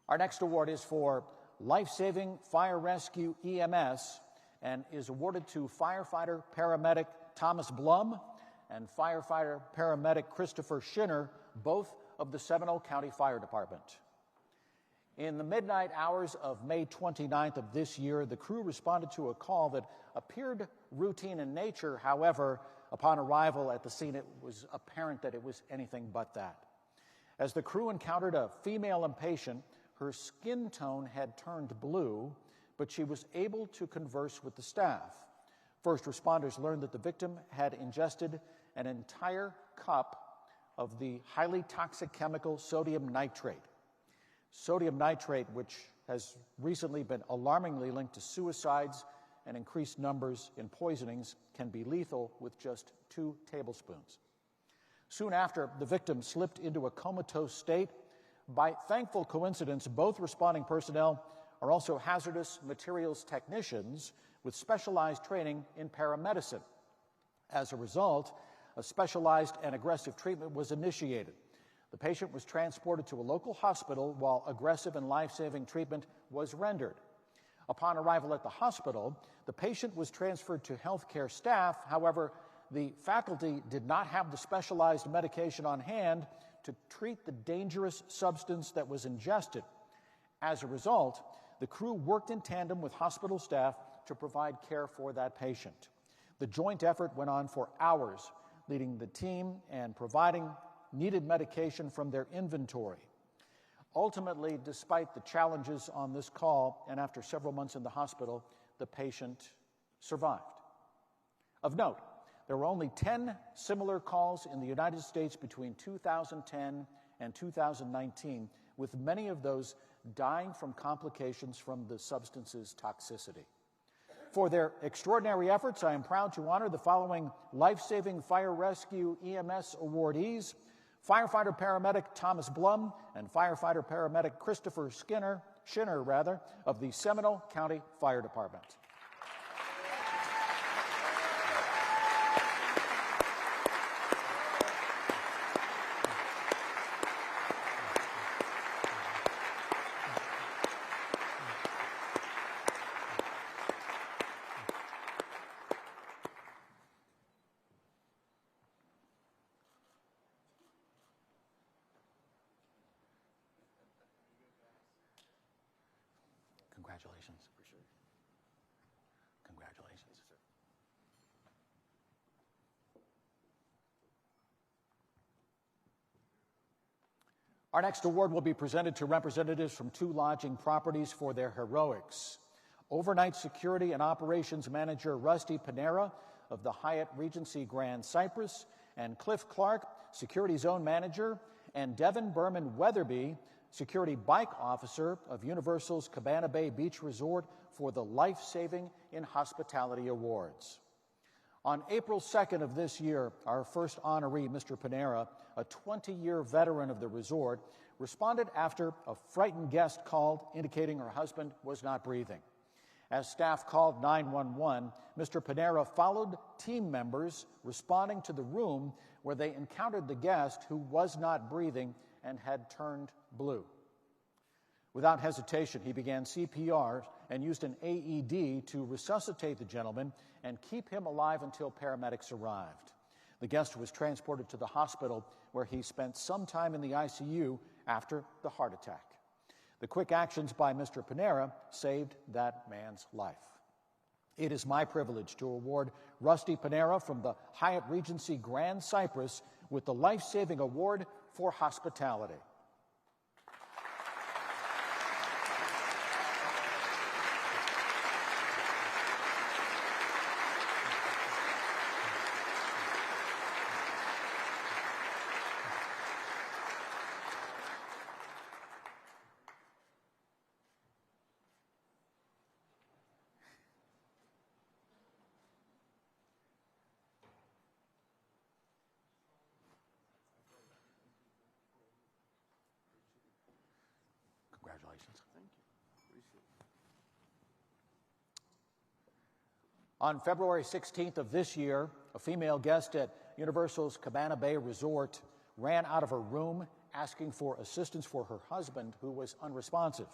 Our next award is for Life-Saving Fire Rescue EMS and is awarded to firefighter paramedic Thomas Blum and firefighter paramedic Christopher Schinner, both of the Seminole County Fire Department. In the midnight hours of May 29th of this year, the crew responded to a call that appeared routine in nature. However, upon arrival at the scene, it was apparent that it was anything but that. As the crew encountered a female inpatient, her skin tone had turned blue, but she was able to converse with the staff. First responders learned that the victim had ingested an entire cup of the highly toxic chemical sodium nitrate. Sodium nitrate, which has recently been alarmingly linked to suicides and increased numbers in poisonings, can be lethal with just 2 tablespoons. Soon after, the victim slipped into a comatose state. By thankful coincidence, both responding personnel are also hazardous materials technicians with specialized training in paramedicine. As a result, a specialized and aggressive treatment was initiated. The patient was transported to a local hospital while aggressive and life-saving treatment was rendered. Upon arrival at the hospital, the patient was transferred to healthcare staff. However, the faculty did not have the specialized medication on hand to treat the dangerous substance that was ingested. As a result, the crew worked in tandem with hospital staff to provide care for that patient. The joint effort went on for hours, leading the team and providing needed medication from their inventory. Ultimately, despite the challenges on this call, and after several months in the hospital, the patient survived. Of note, there were only 10 similar calls in the United States between 2010 and 2019, with many of those dying from complications from the substance's toxicity. For their extraordinary efforts, I am proud to honor the following Life-Saving Fire Rescue EMS awardees: firefighter paramedic Thomas Blum and firefighter paramedic Christopher Schinner of the Seminole County Fire Department. Congratulations. Congratulations. Our next award will be presented to representatives from 2 lodging properties for their heroics. Overnight Security and Operations Manager Rusty Panera of the Hyatt Regency Grand Cypress, and Cliff Clark, Security Zone Manager, and Devin Berman Weatherby, Security Bike Officer of Universal's Cabana Bay Beach Resort, for the Life-Saving in Hospitality Awards. On April 2nd of this year, our first honoree, Mr. Panera, a 20-year veteran of the resort, responded after a frightened guest called indicating her husband was not breathing. As staff called 911, Mr. Panera followed team members responding to the room where they encountered the guest who was not breathing and had turned blue. Without hesitation, he began CPR and used an AED to resuscitate the gentleman and keep him alive until paramedics arrived. The guest was transported to the hospital, where he spent some time in the ICU after the heart attack. The quick actions by Mr. Panera saved that man's life. It is my privilege to award Rusty Panera from the Hyatt Regency Grand Cypress with the Life-Saving Award for Hospitality. Congratulations. Thank you. Appreciate it. On February 16th of this year, a female guest at Universal's Cabana Bay Resort ran out of her room asking for assistance for her husband, who was unresponsive.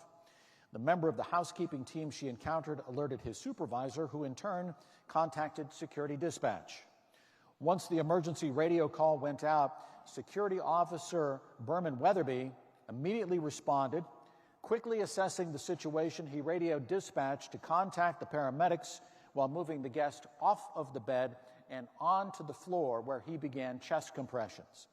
The member of the housekeeping team she encountered alerted his supervisor, who in turn contacted security dispatch. Once the emergency radio call went out, Security Officer Berman Weatherby immediately responded. Quickly assessing the situation, he radioed dispatch to contact the paramedics while moving the guest off of the bed and onto the floor, where he began chest compressions.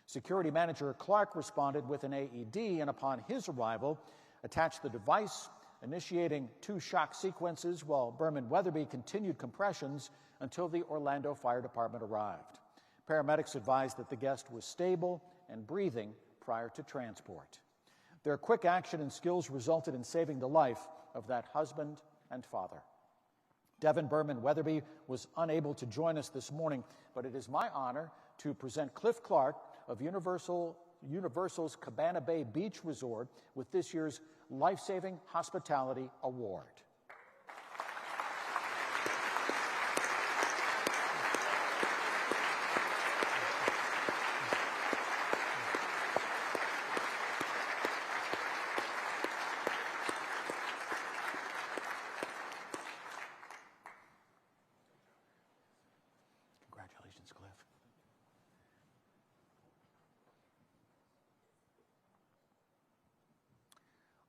Security Manager Clark responded with an AED, and upon his arrival, attached the device, initiating 2 shock sequences while Berman Weatherby continued compressions until the Orlando Fire Department arrived. Paramedics advised that the guest was stable and breathing prior to transport. Their quick action and skills resulted in saving the life of that husband and father. Devin Berman Weatherby was unable to join us this morning, but it is my honor to present Cliff Clark of Universal's Cabana Bay Beach Resort with this year's Life-Saving Hospitality Award. Congratulations, Cliff.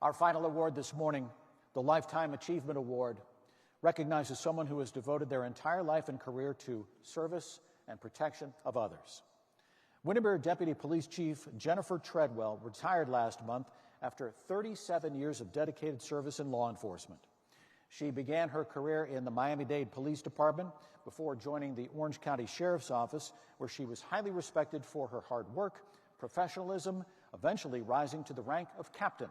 Our final award this morning, the Lifetime Achievement Award, recognizes someone who has devoted their entire life and career to service and protection of others. Windermere Deputy Police Chief Jennifer Treadwell retired last month after 37 years of dedicated service in law enforcement. She began her career in the Miami-Dade Police Department before joining the Orange County Sheriff's Office, where she was highly respected for her hard work, professionalism, eventually rising to the rank of captain.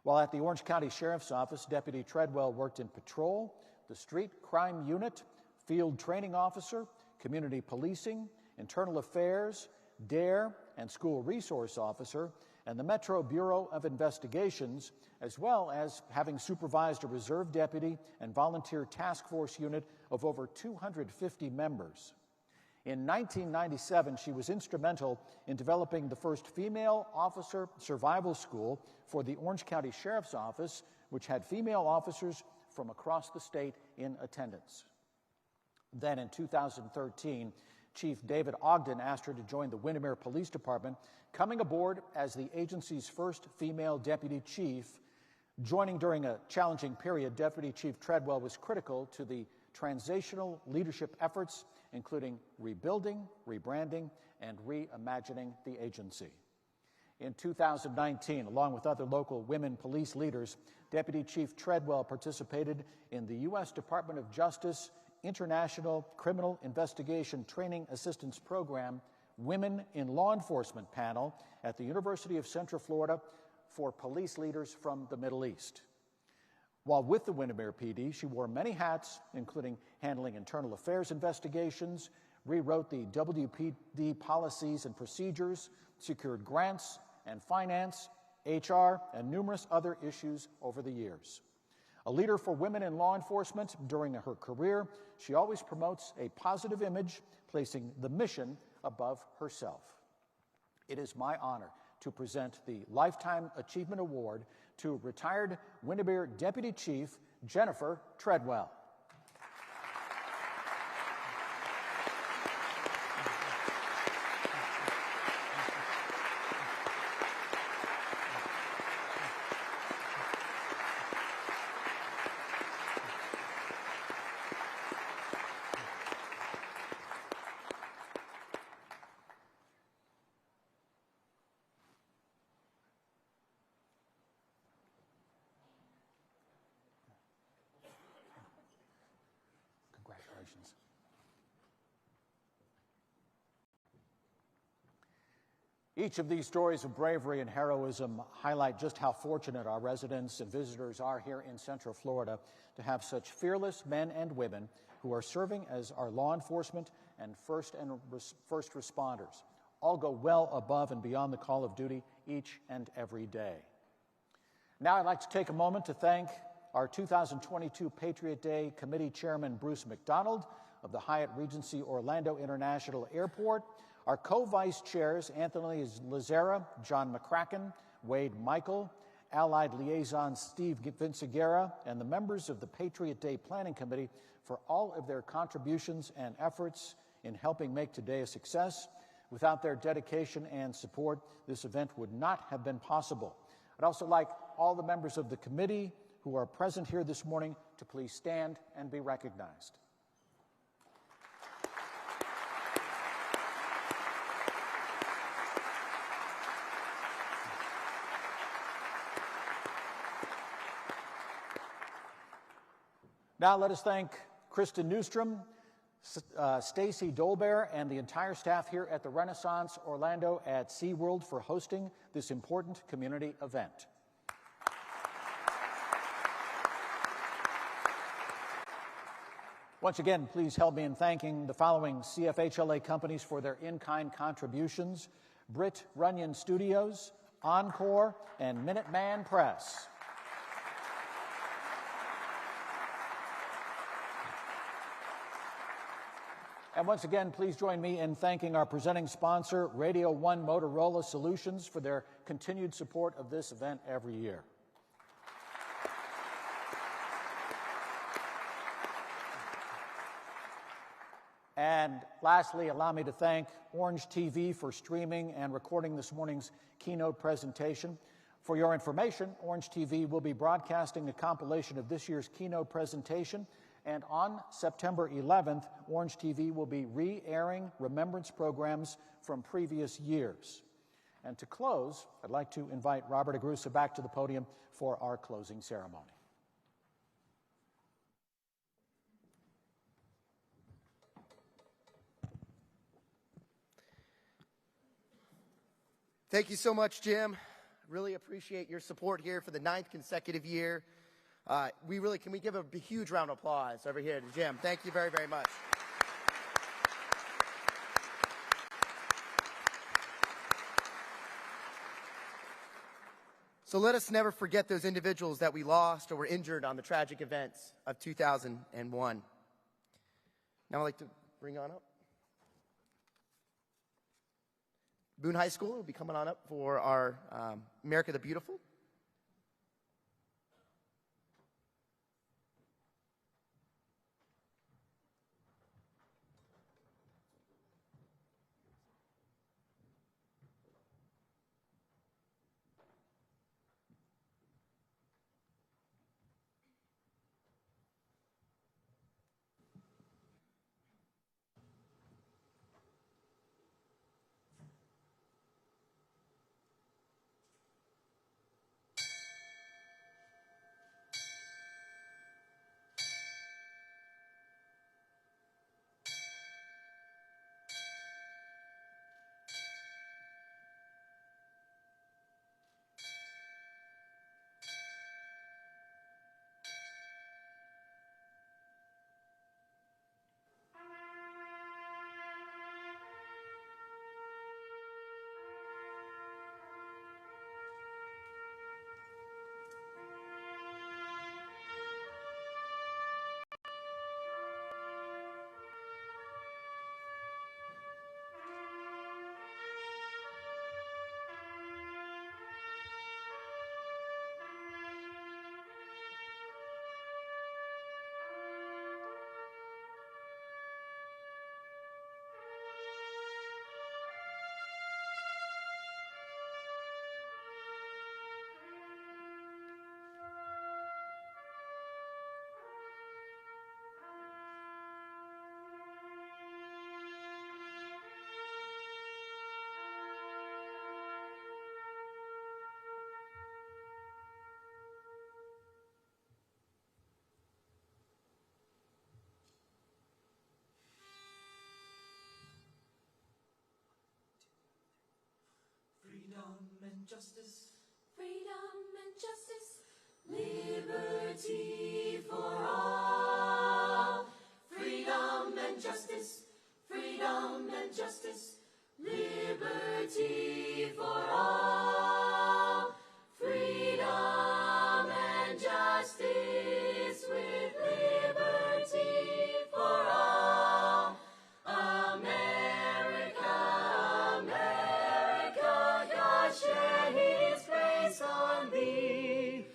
While at the Orange County Sheriff's Office, Deputy Treadwell worked in patrol, the street crime unit, field training officer, community policing, internal affairs, DARE, and school resource officer, and the Metro Bureau of Investigations, as well as having supervised a reserve deputy and volunteer task force unit of over 250 members. In 1997, she was instrumental in developing the first female officer survival school for the Orange County Sheriff's Office, which had female officers from across the state in attendance. Then in 2013, Chief David Ogden asked her to join the Windermere Police Department, coming aboard as the agency's first female deputy chief. Joining during a challenging period, Deputy Chief Treadwell was critical to the transitional leadership efforts, including rebuilding, rebranding, and reimagining the agency. In 2019, along with other local women police leaders, Deputy Chief Treadwell participated in the U.S. Department of Justice International Criminal Investigation Training Assistance Program Women in Law Enforcement panel at the University of Central Florida for police leaders from the Middle East. While with the Windermere PD, she wore many hats, including handling internal affairs investigations, rewrote the WPD policies and procedures, secured grants and finance, HR, and numerous other issues over the years. A leader for women in law enforcement during her career, she always promotes a positive image, placing the mission above herself. It is my honor to present the Lifetime Achievement Award to retired Windermere Deputy Chief Jennifer Treadwell. Congratulations. Each of these stories of bravery and heroism highlight just how fortunate our residents and visitors are here in Central Florida to have such fearless men and women who are serving as our law enforcement and first responders. All go well above and beyond the call of duty each and every day. Now I'd like to take a moment to thank our 2022 Patriot Day Committee Chairman Bruce McDonald of the Hyatt Regency Orlando International Airport, our co-vice chairs Anthony Lazara, John McCracken, Wade Michael, Allied Liaison Steve Vinciguerra, and the members of the Patriot Day Planning Committee for all of their contributions and efforts in helping make today a success. Without their dedication and support, this event would not have been possible. I'd also like all the members of the committee who are present here this morning to please stand and be recognized. Now let us thank Kristen Newstrom, Stacy Dolbear, and the entire staff here at the Renaissance Orlando at SeaWorld for hosting this important community event. Once again, please help me in thanking the following CFHLA companies for their in-kind contributions: Britt Runyon Studios, Encore, and Minuteman Press. And once again, please join me in thanking our presenting sponsor, Radio 1 Motorola Solutions, for their continued support of this event every year. And lastly, allow me to thank Orange TV for streaming and recording this morning's keynote presentation. For your information, Orange TV will be broadcasting a compilation of this year's keynote presentation, and on September 11th, Orange TV will be re-airing remembrance programs from previous years. And to close, I'd like to invite Robert Agrusa back to the podium for our closing ceremony. Thank you so much, Jim. Really appreciate your support here for the 9th consecutive year. Can we give a huge round of applause over here to Jim? Thank you very, very much. So let us never forget those individuals that we lost or were injured on the tragic events of 2001. Now I'd like to bring on up Boone High School will be coming on up for our America the Beautiful. justice. Freedom and justice. Liberty for all. Freedom and justice. Freedom and justice. Liberty for all. Freedom and justice with liberty for all. America, America, God shed His grace on thee.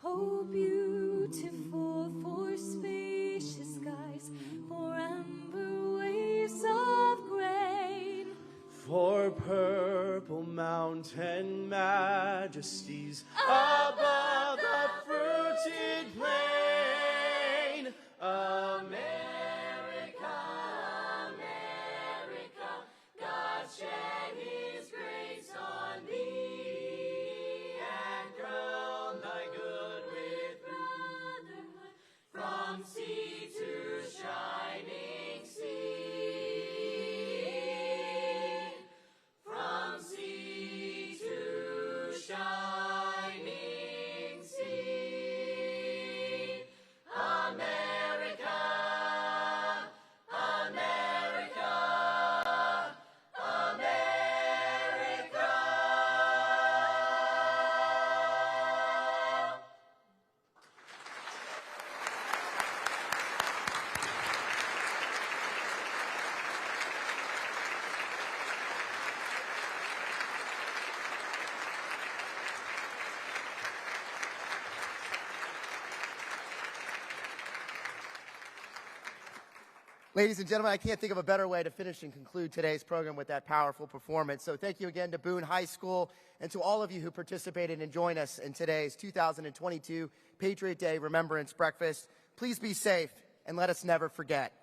Oh, beautiful for spacious skies, for amber waves of grain, for purple mountain majesties above the fruited plain. America, America, God shed His grace on thee, and crown thy good with brotherhood from sea to shining sea. From sea to shining sea. America, America, America. Ladies and gentlemen, I can't think of a better way to finish and conclude today's program with that powerful performance. So thank you again to Boone High School and to all of you who participated and joined us in today's 2022 Patriot Day Remembrance Breakfast. Please be safe and let us never forget.